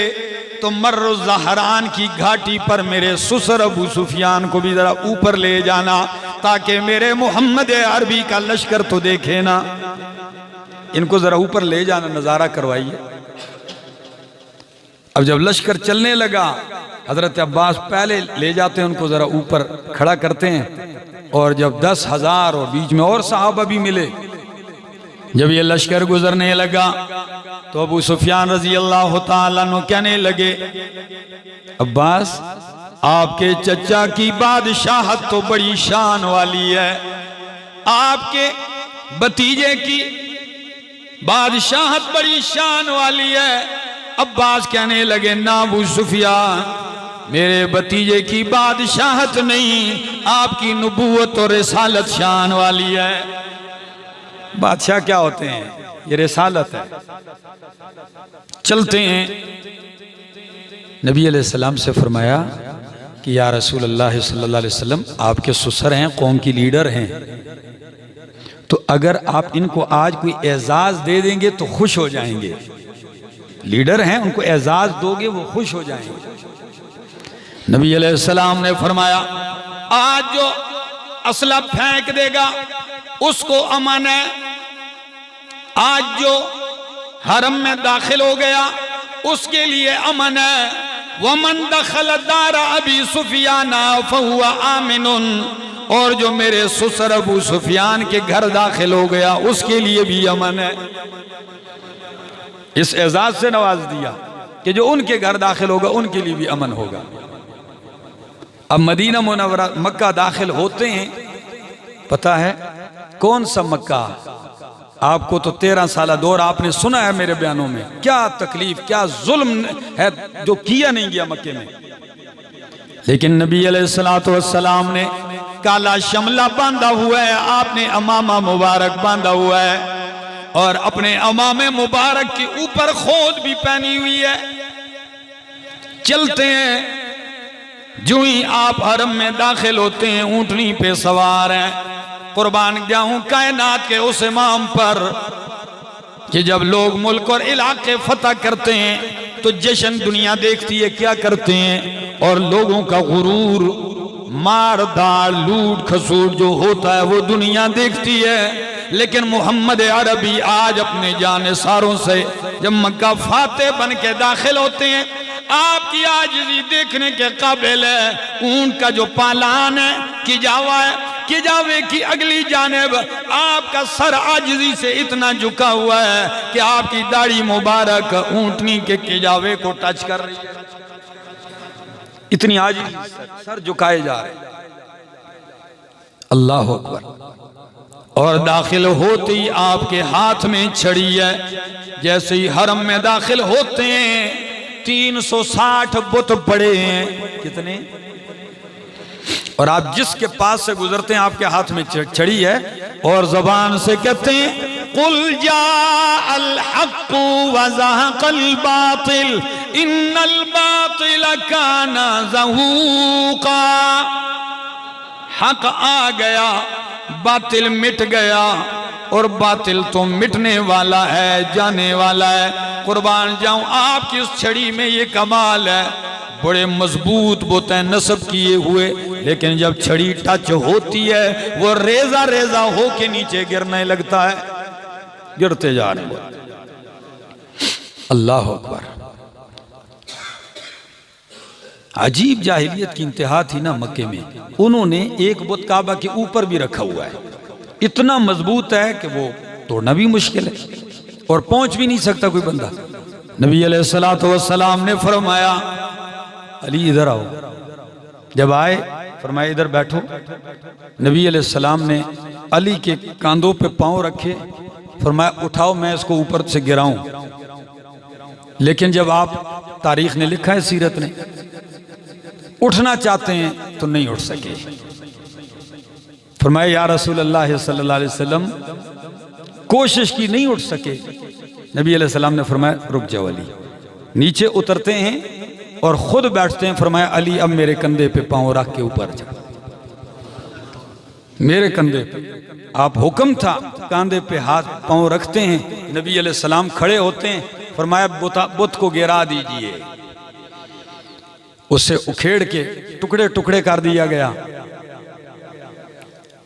तो मर्र ज़हरान की घाटी पर मेरे ससुर अबू सुफियान को भी जरा ऊपर ले जाना, ताकि मेरे मोहम्मद अरबी का लश्कर तो देखे ना। इनको जरा ऊपर ले जाना, नज़ारा करवाइए। अब जब लश्कर चलने लगा, हजरत अब्बास पहले ले जाते हैं, उनको जरा ऊपर खड़ा करते हैं, और जब 10,000 और बीच में और सहाबा भी मिले, जब ये लश्कर गुजरने लगा तो अबू सुफियान रजी अल्लाह ताला अन्हु कहने लगे, अब्बास आपके चचा की बादशाहत तो बड़ी शान वाली है, आपके भतीजे की बादशाहत बड़ी शान वाली है। अब्बास कहने लगे, ना अबू सुफियान, मेरे भतीजे की बादशाहत नहीं, आपकी नबूवत और रिसालत शान वाली है। बादशाह क्या होते हैं? ये रिसालत है। चलते हैं। नबी अलैहिस्सलाम से फरमाया कि या रसूल अल्लाह सल्लल्लाहु अलैहि वसल्लम, आपके ससुर हैं, कौम की लीडर हैं, तो अगर आप इनको आज कोई एजाज दे देंगे तो खुश हो जाएंगे। लीडर हैं, उनको एजाज दोगे वो खुश हो जाएंगे। नबी अलैहिस्सलाम ने फरमाया, आज जो असला फेंक देगा उसको अमन है, आज जो हरम में दाखिल हो गया उसके लिए अमन है। वमन दखल दार अबी सुफियान फहुवा आमिनुन, और जो मेरे ससुर अबू सुफियान के घर दाखिल हो गया उसके लिए भी अमन है। इस एजाज से नवाज दिया कि जो उनके घर दाखिल होगा उनके लिए भी अमन होगा। अब मदीना मुनव्वरा मक्का दाखिल होते हैं, पता है कौन सा मक्का? आपको तो 13 साल दौर आपने सुना है मेरे बयानों में, क्या तकलीफ क्या जुल्म है जो किया नहीं गया मक्के में। लेकिन नबी अलैहिस्सलातु वस्सलाम ने काला शमला बांधा हुआ है, आपने अमामा मुबारक बांधा हुआ है, और अपने अमामे मुबारक के ऊपर खोद भी पहनी हुई है। चलते हैं। जो ही आप हरम में दाखिल होते हैं, ऊंटनी पे सवार हैं। कुर्बान जाऊं कायनात के उस इमाम पर कि जब लोग मुल्क और इलाके फतह करते हैं तो जश्न दुनिया देखती है, क्या करते हैं? और लोगों का गुरूर, मार दाड़, लूट खसूट जो होता है वो दुनिया देखती है। लेकिन मोहम्मद अरबी आज अपने जानिसारों से जब मक्का फातेह बन के दाखिल होते हैं, आपकी आजिज़ी देखने के काबिल है। ऊंट का जो पालान है किजावा है, किजावे की अगली जानिब आपका सर आजिज़ी से इतना झुका हुआ है कि आपकी दाढ़ी मुबारक ऊंटनी के किजावे को टच कर रही है। इतनी आजिज़ी, सर झुकाए जा रहे। अल्लाह अकबर। और दाखिल होते ही आपके हाथ में छड़ी है। जैसे ही हरम में दाखिल होते हैं 360 बुत पड़े हैं। कितने? और आप जिसके पास से गुजरते हैं आपके हाथ में छड़ी है और जबान से कहते हैं कुल जाअल हक़्क़ु व ज़हक़ल बातिल इन्नल बातिल काना ज़हूक़ा। हक आ गया, बातिल मिट गया, और बातिल तो मिटने वाला है, जाने वाला है। कुर्बान जाऊं आपकी उस छड़ी में ये कमाल है। बड़े मजबूत बुत हैं नस्ब किए हुए, लेकिन जब छड़ी टच होती है वो रेजा रेजा हो के नीचे गिरने लगता है, गिरते जा रहे हैं। अल्लाह अकबर। अजीब जाहिलियत की इंतहा थी ना मक्के में। उन्होंने एक बुत काबा के ऊपर भी रखा हुआ है, इतना मजबूत है कि वो तोड़ना भी मुश्किल है और पहुंच भी नहीं सकता कोई बंदा। नबी अलैहिस्सलातु वस्सलाम ने फरमाया अली इधर आओ। जब आए फरमाया इधर बैठो। नबी अलैहिस्सलाम ने अली के कांधों पे पांव रखे, फरमाया उठाओ मैं इसको ऊपर से गिराऊं। लेकिन जब आप, तारीख ने लिखा है, सीरत ने, उठना चाहते हैं तो नहीं उठ सके। फरमाया या रसूल अल्लाह सल्लल्लाहु अलैहि वसल्लम, कोशिश की नहीं उठ सके। नबी अलैहि सलाम ने फरमाया रुक जाओ अली। नीचे उतरते हैं और खुद बैठते हैं। फरमाया अली अब मेरे कंधे पे पांव रख के ऊपर जा, मेरे कंधे पे। आप हुक्म था, कंधे पे हाथ पांव रखते हैं। नबी अलैहि सलाम खड़े होते हैं। फरमाया बुत को गिरा दीजिए। उसे उखेड़ के टुकड़े टुकड़े कर दिया गया।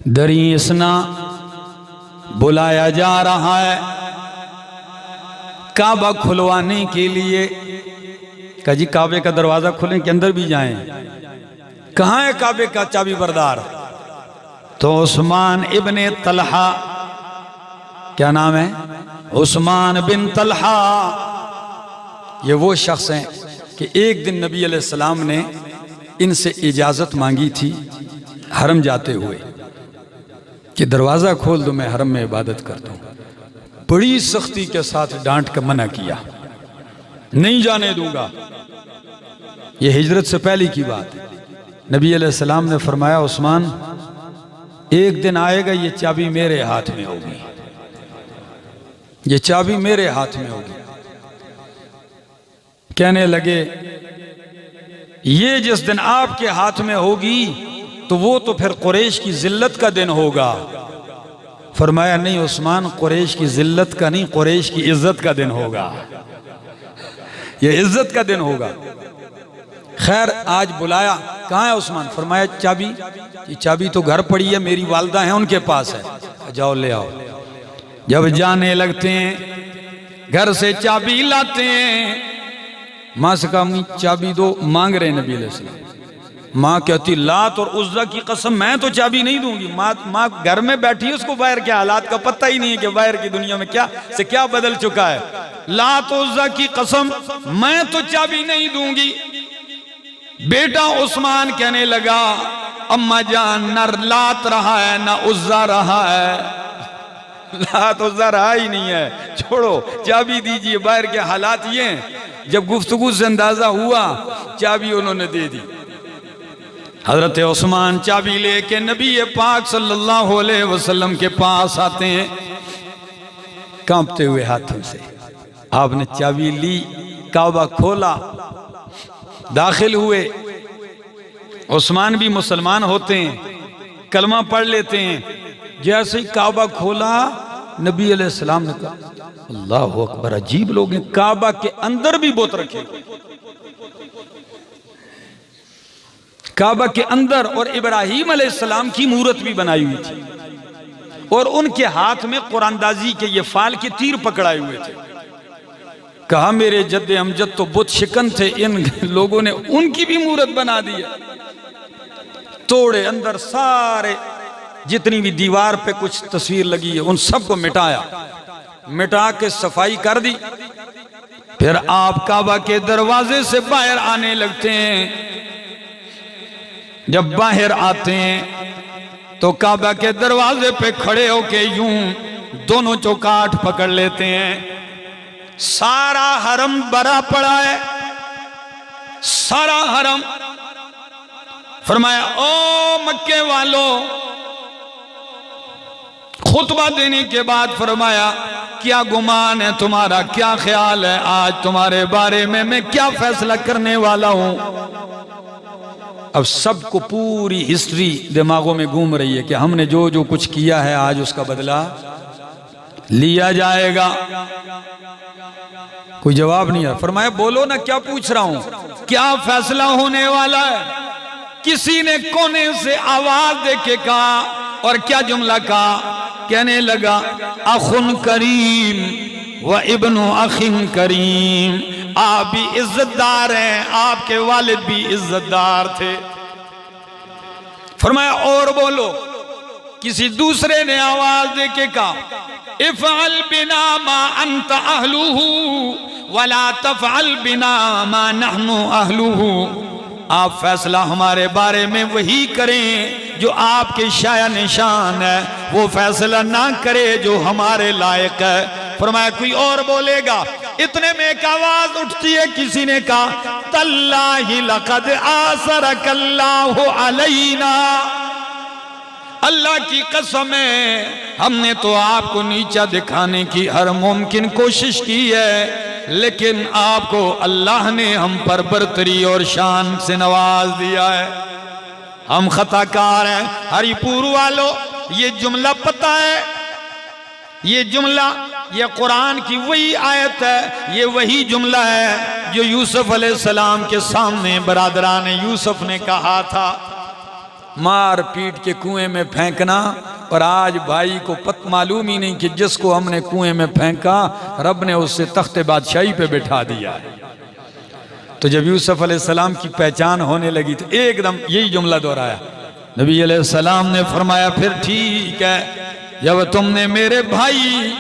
दरीसना बुलाया जा रहा है काबा खुलवाने के लिए। कहा जी काबे का दरवाजा खुलें कि अंदर भी जाएं? कहाँ है काबे का चाबी बरदार? तो उस्मान इब्ने तलहा, क्या नाम है? उस्मान बिन तलहा। ये वो शख्स हैं कि एक दिन नबी अलैहिस्सलाम ने इनसे इजाजत मांगी थी हरम जाते हुए कि दरवाजा खोल दो, मैं हरम में इबादत करता हूं। बड़ी सख्ती के साथ डांट कर मना किया, नहीं जाने दूंगा। यह हिजरत से पहले की बात है। नबी अलैहिस्सलाम ने फरमाया उस्मान एक दिन आएगा ये चाबी मेरे हाथ में होगी, ये चाबी मेरे हाथ में होगी। कहने लगे ये जिस दिन आपके हाथ में होगी तो वो तो फिर कुरैश की जिल्लत का दिन होगा। फरमाया नहीं उस्मान, कुरैश की जिल्लत का नहीं, कुरैश की इज्जत का दिन होगा, ये इज्जत का दिन होगा। खैर आज बुलाया, कहाँ है उस्मान? फरमाया चाबी, ये चाबी तो घर पड़ी है, मेरी वालदा है उनके पास है, जाओ ले आओ। जब जाने लगते हैं घर से चाबी लाते हैं। माँ से कहा चाबी दो, मांग रहे नबी अलैहिस्सलाम। माँ कहती लात और उज़्ज़ा की कसम मैं तो चाबी नहीं दूंगी। माँ घर में बैठी है, उसको बाहर के हालात का पता ही नहीं है कि बाहर की दुनिया में क्या से क्या बदल चुका है। लात और उज़्ज़ा की कसम मैं तो चाबी नहीं दूंगी। बेटा उस्मान कहने लगा अम्मा जान, न लात रहा है न उज़्ज़ा रहा है, लात उज़्ज़ा रहा ही नहीं है, छोड़ो चाबी दीजिए। बाहर के हालात ये हैं। जब गुफ्तगू से अंदाजा हुआ चाबी उन्होंने दे दी। हजरत उस्मान चाबी लेके नबी पाक सल्लल्लाहु अलैहि वसल्लम के पास आते हैं कांपते हुए हाथों से। आपने चाबी ली, काबा खोला, दाखिल हुए। उस्मान भी मुसलमान होते हैं, कलमा पढ़ लेते हैं। जैसे ही काबा खोला नबी अलैहिस्सलाम ने कहा अल्लाह अकबर, अजीब लोग हैं, काबा के अंदर भी बुत रखे। काबा के अंदर और इब्राहीम अलैहिस्सलाम की मूरत भी बनाई हुई थी और उनके हाथ में कुरानदाजी के ये फाल के तीर पकड़ाए हुए थे। कहा मेरे जद्दे अमजद तो बुत शिकन थे, इन लोगों ने उनकी भी मूरत बना दी। तोड़े अंदर सारे जितनी भी दीवार पे कुछ तस्वीर लगी है उन सबको मिटाया, मिटा के सफाई कर दी। फिर आप काबा के दरवाजे से बाहर आने लगते हैं। जब बाहर आते हैं तो काबा के दरवाजे पे खड़े होके यूं दोनों चौकाठ पकड़ लेते हैं। सारा हरम भरा पड़ा है, सारा हरम। फरमाया ओ मक्के वालों, खुतबा देने के बाद फरमाया क्या गुमान है तुम्हारा, क्या ख्याल है, आज तुम्हारे बारे में मैं क्या फैसला करने वाला हूं। अब सबको पूरी हिस्ट्री दिमागों में घूम रही है कि हमने जो जो कुछ किया है आज उसका बदला लिया जाएगा। कोई जवाब नहीं है। फरमाया बोलो ना, क्या पूछ रहा हूं, क्या फैसला होने वाला है। किसी ने कोने से आवाज दे के कहा, और क्या जुमला कहा, कहने लगा अखुन करीम व इब्नु अखिन करीम, आप भी इज्जतदार हैं, आपके वालिद भी इज्जतदार थे। फरमाया और बोलो। किसी दूसरे ने आवाज दे के कहा इफ़अल बिना मा अंत अहलुहु वला तफ़अल बिना मा नहनु अहलुहु, आप फैसला हमारे बारे में वही करें जो आपके शाया निशान है, वो फैसला ना करे जो हमारे लायक है। फरमाया कोई और बोलेगा। इतने में एक आवाज उठती है, किसी ने कहा तल्लाहि लक़द आसरकल्लाहु अलैना, अल्लाह की कसम है हमने तो आपको नीचा दिखाने की हर मुमकिन कोशिश की है, लेकिन आपको अल्लाह ने हम पर बरतरी और शान से नवाज दिया है। हम खताकार हैं। हरिपुर वालों, ये जुमला पता है, ये जुमला, ये कुरान की वही आयत है, ये वही जुमला है जो यूसुफ अलैहिस्सलाम के सामने बरादरान यूसुफ ने कहा था, मार पीट के कुएं में फेंकना। और आज भाई को मालूम ही नहीं कि जिसको हमने कुएं में फेंका रब ने उससे तख्ते बादशाही पे बिठा दिया है। तो जब यूसुफ अलैहिस्सलाम की पहचान होने लगी तो एकदम यही जुमला दोहराया। नबी अलैहिस्सलाम ने फरमाया फिर ठीक है, जब तुमने मेरे भाई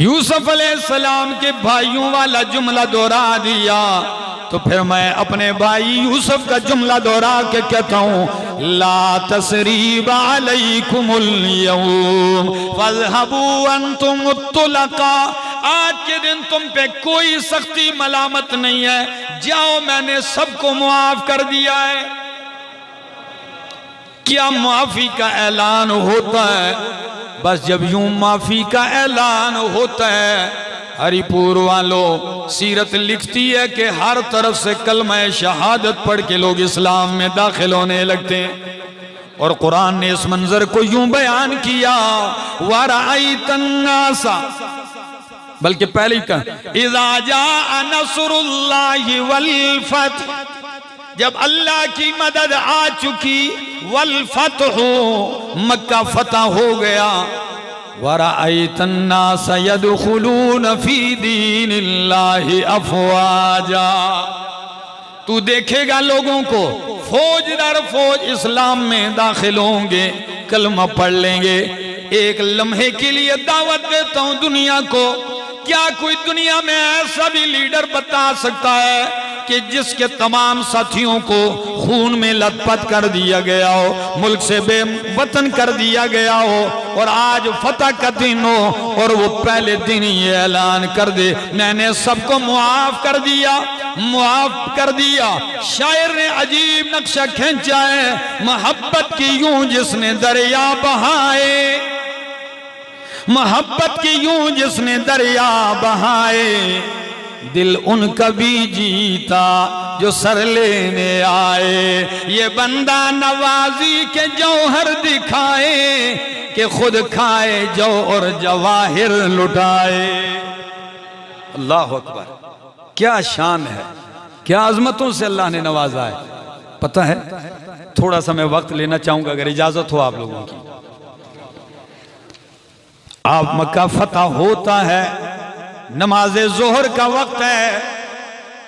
यूसुफ अलैहिस्सलाम के भाइयों वाला जुमला दोहरा दिया तो फिर मैं अपने भाई यूसुफ का जुमला दोहरा के कहता हूँ ला तसरीबा अलैकुमुल यौम फज़हबू अंतुम तुलका, आज के दिन तुम पे कोई सख्ती मलामत नहीं है, जाओ मैंने सबको मुआफ कर दिया है। क्या माफी का ऐलान होता है, बस जब यूं माफी का ऐलान होता है। हरिपुर वालों, सीरत लिखती है कि हर तरफ से कलमा शहादत पढ़ के लोग इस्लाम में दाखिल होने लगते हैं। और कुरान ने इस मंजर को यूं बयान किया वराइतन्नासा, बल्कि पहले ही कहा इज़ा जाअ नस्रुल्लाहि वल फतह, जब अल्लाह की मदद आ चुकी, वल फतह, मक्का फतह हो गया, वराइतन्नास यदखुलून फी दीनिल्लाहि अफवाजा, तू देखेगा लोगों को फौज दर फौज इस्लाम में दाखिल होंगे, कलमा पढ़ लेंगे। एक लम्हे के लिए दावत देता हूं दुनिया को, क्या कोई दुनिया में ऐसा भी लीडर बता सकता है कि जिसके तमाम साथियों को खून में लथपथ कर दिया गया हो, मुल्क से बेवतन कर दिया गया हो, और आज फतह का दिन हो और वो पहले दिन ये ऐलान कर दे मैंने सबको मुआफ कर दिया, मुआफ कर दिया। शायर ने अजीब नक्शा खींचा है, मोहब्बत की यूं जिसने दरिया बहाए, मोहब्बत की यूं जिसने दरिया बहाए, दिल उनका भी जीता जो सर लेने आए, ये बंदा नवाजी के जौहर दिखाए कि खुद खाए जो और जवाहिर लुटाए। अल्लाह अकबर, क्या शान है, क्या अजमतों से अल्लाह ने नवाजा है। पता है, थोड़ा सा मैं वक्त लेना चाहूंगा अगर इजाजत हो आप लोगों की। आप मक्का फतह होता है, नमाज जोहर का वक्त है,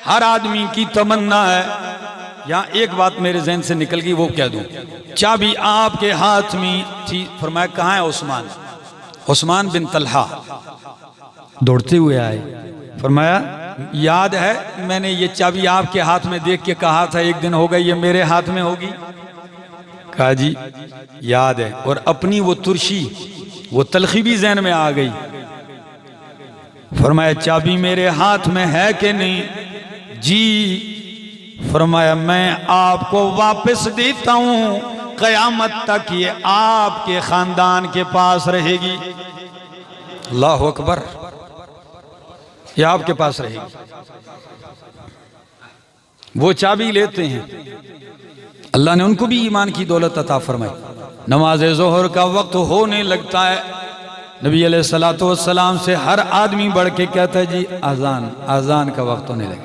हर आदमी की तमन्ना है। यहां एक बात मेरे जहन से निकल गई, वो कह दूं। चाबी आपके हाथ में थी, फरमाया कहां है उस्मान? उस्मान बिन तलहा दौड़ते हुए आए, फरमाया याद है मैंने ये चाबी आपके हाथ में देख के कहा था एक दिन होगा ये मेरे हाथ में होगी? कहा जी याद है। और अपनी वो तुर्शी, वो तलखी भी जहन में आ गई। फरमाया चाबी मेरे हाथ में है कि नहीं? जी। फरमाया मैं आपको वापस देता हूं, कयामत तक ये आपके खानदान के पास रहेगी। अल्लाह अकबर, ये आपके पास रहेगी। वो चाबी लेते हैं, अल्लाह ने उनको भी ईमान की दौलत अता फरमाई। नमाज जोहर का वक्त होने लगता है, नबी अलैहिस्सलातु वस्सलाम से हर आदमी बढ़ के कहता है जी आजान, आजान का वक्त होने लगे।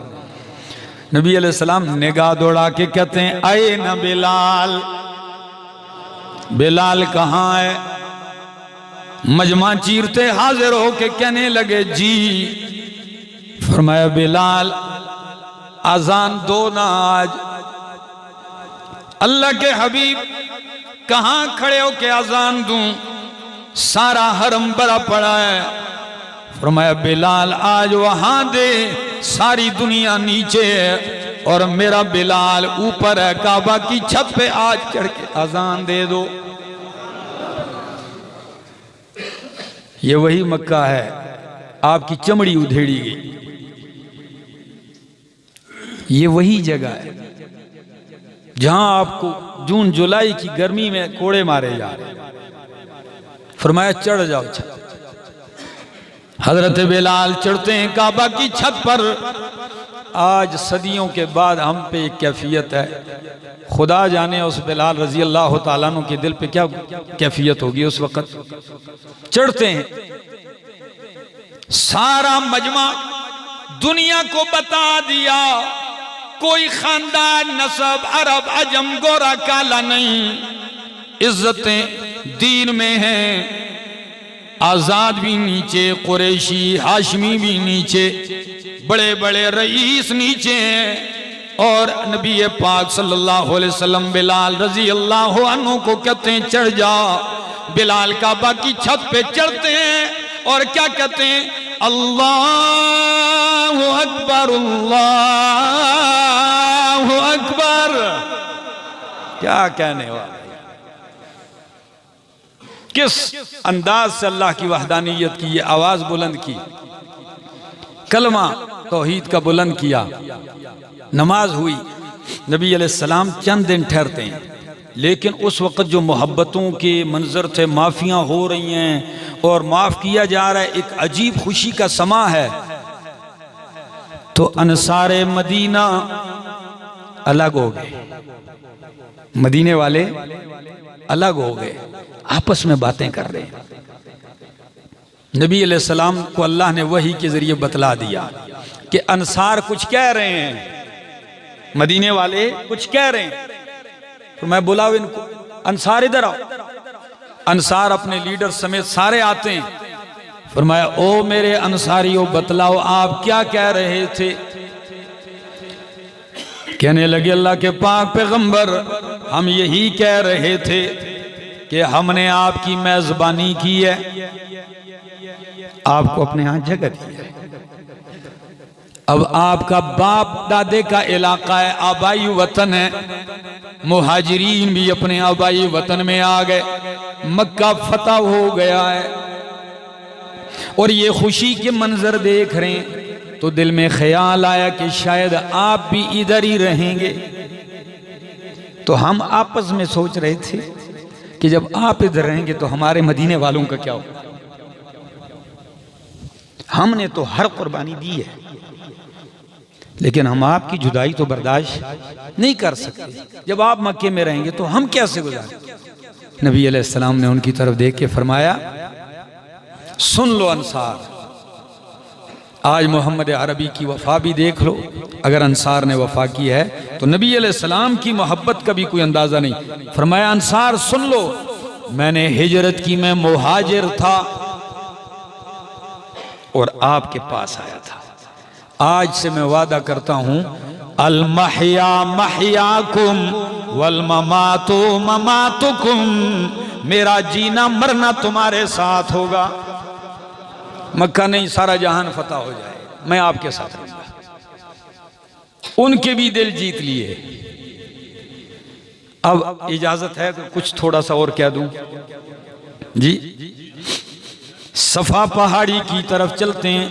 नबी अलैहिस्सलाम निगाह दौड़ा के कहते हैं आए न बिलाल, बिलाल कहाँ है? मजमा चीरते हाजिर होके कहने लगे जी। फरमाया बिलाल आजान दो ना आज। अल्लाह के हबीब कहां खड़े हो के आजान दूं? सारा हरम भरा पड़ा है। फरमाया बिलाल आज वहां दे, सारी दुनिया नीचे है और मेरा बिलाल ऊपर है, काबा की छत पे आज चढ़ के आजान दे दो। ये वही मक्का है, आपकी चमड़ी उधेड़ी गई। ये वही जगह है जहां आपको जून जुलाई की गर्मी में कोड़े मारे जा रहे। फरमाया चढ़ जाओ छत। हजरत बिलाल चढ़ते हैं काबा की छत पर। आज सदियों के बाद हम पे एक कैफियत है, खुदा जाने उस बिलाल रजी अल्लाह तआला अन्हु के दिल पे क्या कैफियत होगी उस वक्त। चढ़ते हैं, सारा मजमा दुनिया को बता दिया कोई खानदान नसब अरब अजम गोरा काला नहीं, इज्जतें दीन में हैं। आजाद भी नीचे, कुरैशी हाशमी भी नीचे, बड़े बड़े रईस नीचे हैं। और नबी पाक सल्लल्लाहु अलैहि वसल्लम बिलाल रजी अल्लाह अन्हु को कहते हैं चढ़ जाओ। बिलाल काबा की छत पे चढ़ते हैं और क्या कहते हैं? अल्लाहु अकबर, अल्लाहु अकबर। क्या कहने वाले, किस अंदाज से अल्लाह की वहदानियत की ये आवाज बुलंद की, कलमा तौहीद का बुलंद किया। नमाज हुई, नबी अलैहिस्सलाम चंद दिन ठहरते हैं, लेकिन उस वक्त जो मोहब्बतों के मंजर थे, माफियां हो रही हैं और माफ किया जा रहा है, एक अजीब खुशी का समा है। तो अंसारे मदीना अलग हो गए, मदीने वाले अलग हो गए, आपस में बातें कर रहे हैं। नबी अलैहिस्सलाम को अल्लाह ने वही के जरिए बतला दिया कि अंसार कुछ कह रहे हैं, मदीने वाले कुछ कह रहे हैं। तो मैं बुलाओ इनको, अंसार इधर आओ। अंसार अपने लीडर समेत सारे आते हैं। फरमाया ओ मेरे अंसारियों बतलाओ आप क्या कह रहे थे? कहने लगे अल्लाह के पाक पैगंबर हम यही कह रहे थे कि हमने आपकी मेजबानी की है, आपको अपने यहाँ जगह दी है। अब आपका बाप दादे का इलाका है, आबाई वतन है, मुहाजिरीन भी अपने आबाई वतन में आ गए, मक्का फतह हो गया है और ये खुशी के मंजर देख रहे हैं तो दिल में ख्याल आया कि शायद आप भी इधर ही रहेंगे। तो हम आपस में सोच रहे थे कि जब आप इधर रहेंगे तो हमारे मदीने वालों का क्या होगा। हमने तो हर कुर्बानी दी है, लेकिन हम आपकी जुदाई तो बर्दाश्त नहीं कर सकते। जब आप मक्के में रहेंगे तो हम कैसे गुजारें? नबी अलैहिस्सलाम ने उनकी तरफ देख के फरमाया सुन लो अंसार, आज मोहम्मद अरबी की वफ़ा भी देख लो, अगर अंसार ने वफ़ा की है तो नबी अलैहिस्सलाम की मोहब्बत का भी कोई अंदाज़ा नहीं। फरमाया अंसार सुन लो, मैंने हिजरत की, मैं मुहाजिर था और आपके पास आया था। आज से मैं वादा करता हूं, अल महया महयाकुम वल ममातु ममातुकुम, मेरा जीना मरना तुम्हारे साथ होगा। मक्का नहीं, सारा जहान फतह हो जाए, मैं आपके साथ रहूंगा। उनके भी दिल जीत लिए। अब इजाजत है तो कुछ थोड़ा सा और कह दूं जी। सफा पहाड़ी की तरफ चलते हैं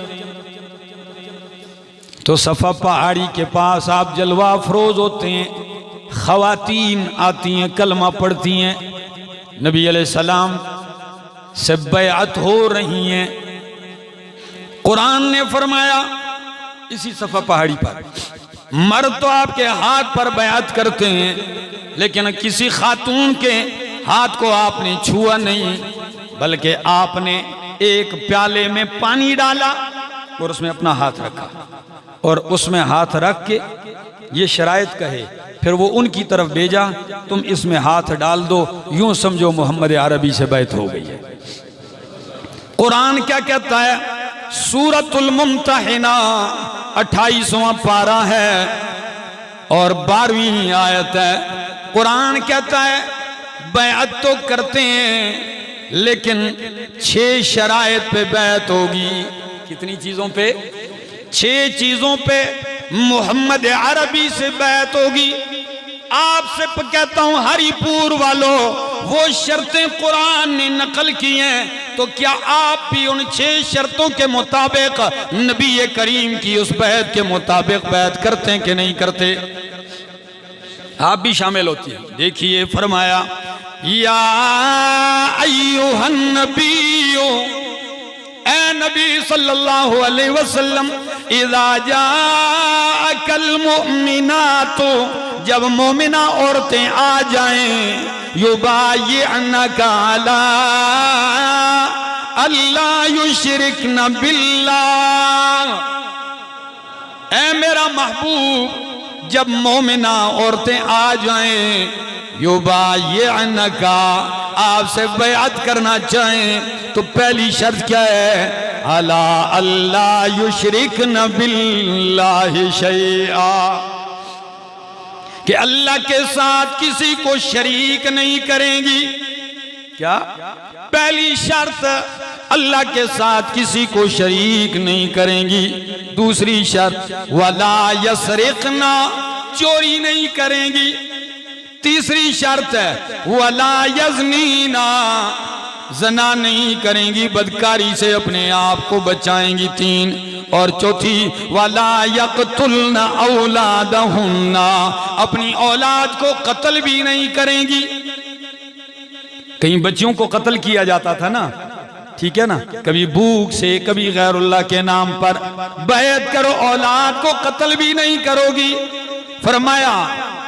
तो सफा पहाड़ी के पास आप जलवा अफरोज होते हैं, खवातीन आती हैं, कलमा पढ़ती हैं, नबी अलैहिस्सलाम से बैअत हो रही हैं। कुरान ने फरमाया इसी सफा पहाड़ी पर, मर्द तो आपके हाथ पर बैअत करते हैं, लेकिन किसी खातून के हाथ को आपने छुआ नहीं, बल्कि आपने एक प्याले में पानी डाला और उसमें अपना हाथ रखा और उसमें हाथ रख के ये शरायत कहे, फिर वो उनकी तरफ भेजा, तुम इसमें हाथ डाल दो, यूं समझो मोहम्मद अरबी से बैत हो गई है। कुरान क्या कहता है? सूरतुल मुम्तहिना 28वां पारा है और 12वीं आयत है। कुरान कहता है बैअत तो करते हैं, लेकिन 6 शरायत पे बैत होगी। कितनी चीजों पे? 6 चीजों पे मोहम्मद अरबी से बैत होगी। आपसे कहता हूं हरिपुर वालों, वो शर्तें कुरान ने नकल की हैं, तो क्या आप भी उन 6 शर्तों के मुताबिक नबी करीम की उस बैत के मुताबिक बैत करते हैं कि नहीं करते? आप भी शामिल होती हैं। देखिए फरमाया, या अय्युहन नबिय्यु, ए नबी सल्लल्लाहु अलैहि वसल्लम, इज़ा जाअकल मुमिनातु, जब मोमिना औरतें आ जाएं, युबायिअनका अला अल्ला युशरिकन बिल्लाह, ए मेरा महबूब, जब मोमिना औरतें आ जाएं, युबायिअनका, आपसे बैअत करना चाहें, तो पहली शर्त क्या है? अला अल्ला युशरिकन बिल्लाहि शैआ, कि अल्लाह के साथ किसी को शरीक नहीं करेंगी। क्या? पहली शर्त, अल्लाह के साथ किसी को शरीक नहीं करेंगी। दूसरी शर्त, वला यसरिकना, चोरी नहीं करेंगी। तीसरी शर्त है वला यज़नीना, जना नहीं करेंगी, बदकारी से अपने आप को बचाएंगी। 3 और चौथी, वला यक़तुलना औलादहुन्ना, अपनी औलाद को कत्ल भी नहीं करेंगी। कहीं बच्चियों को कत्ल किया जाता था ना, ठीक है ना, कभी भूख से, कभी गैरुल्लाह के नाम पर। बैत करो, औलाद को कत्ल भी नहीं करोगी। फरमाया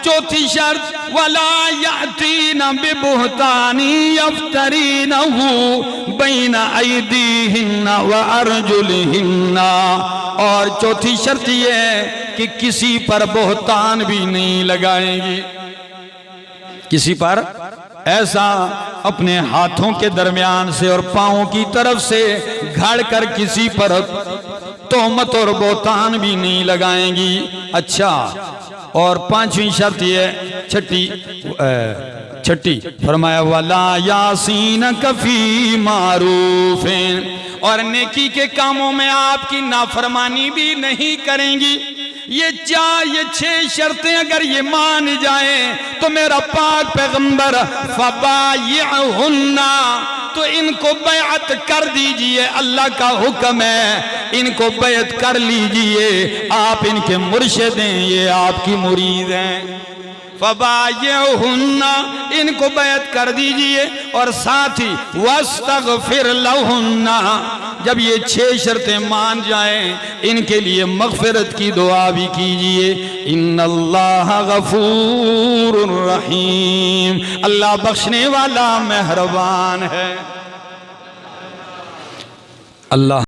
चौथी शर्त, वला यातीना बिबुहतानी यफ्तरीनहु बैना अयदीहिन्ना व अर्जुलिहिन्ना, और चौथी शर्त ये है कि किसी पर बोहतान भी नहीं लगाएंगी। किसी पर ऐसा अपने हाथों के दरमियान से और पांवों की तरफ से घड़ कर किसी पर तोहमत और बोहतान भी नहीं लगाएंगी। अच्छा, और 5वीं शर्त ये, छठी फरमाया, वला यासीन कफी मारूफिन, और नेकी के कामों में आपकी नाफरमानी भी नहीं करेंगी। ये 6 शर्तें अगर ये मान जाएं तो मेरा पाक पैगंबर फबायिहुन्ना, तो इनको बैअत कर दीजिए, अल्लाह का हुक्म है, इनको बैअत कर लीजिए। आप इनके मुर्शिद हैं, ये आपकी मुरीद हैं। फबायिहुन्ना, इनको बैअत कर दीजिए, और साथ ही वस्तगफिर लहुन्ना, जब ये 6 शर्तें मान जाएं, इनके लिए मगफिरत की दुआ भी कीजिए। इन्नल्लाह गफूरुर रहीम, अल्लाह बख्शने वाला मेहरबान है। अल्लाह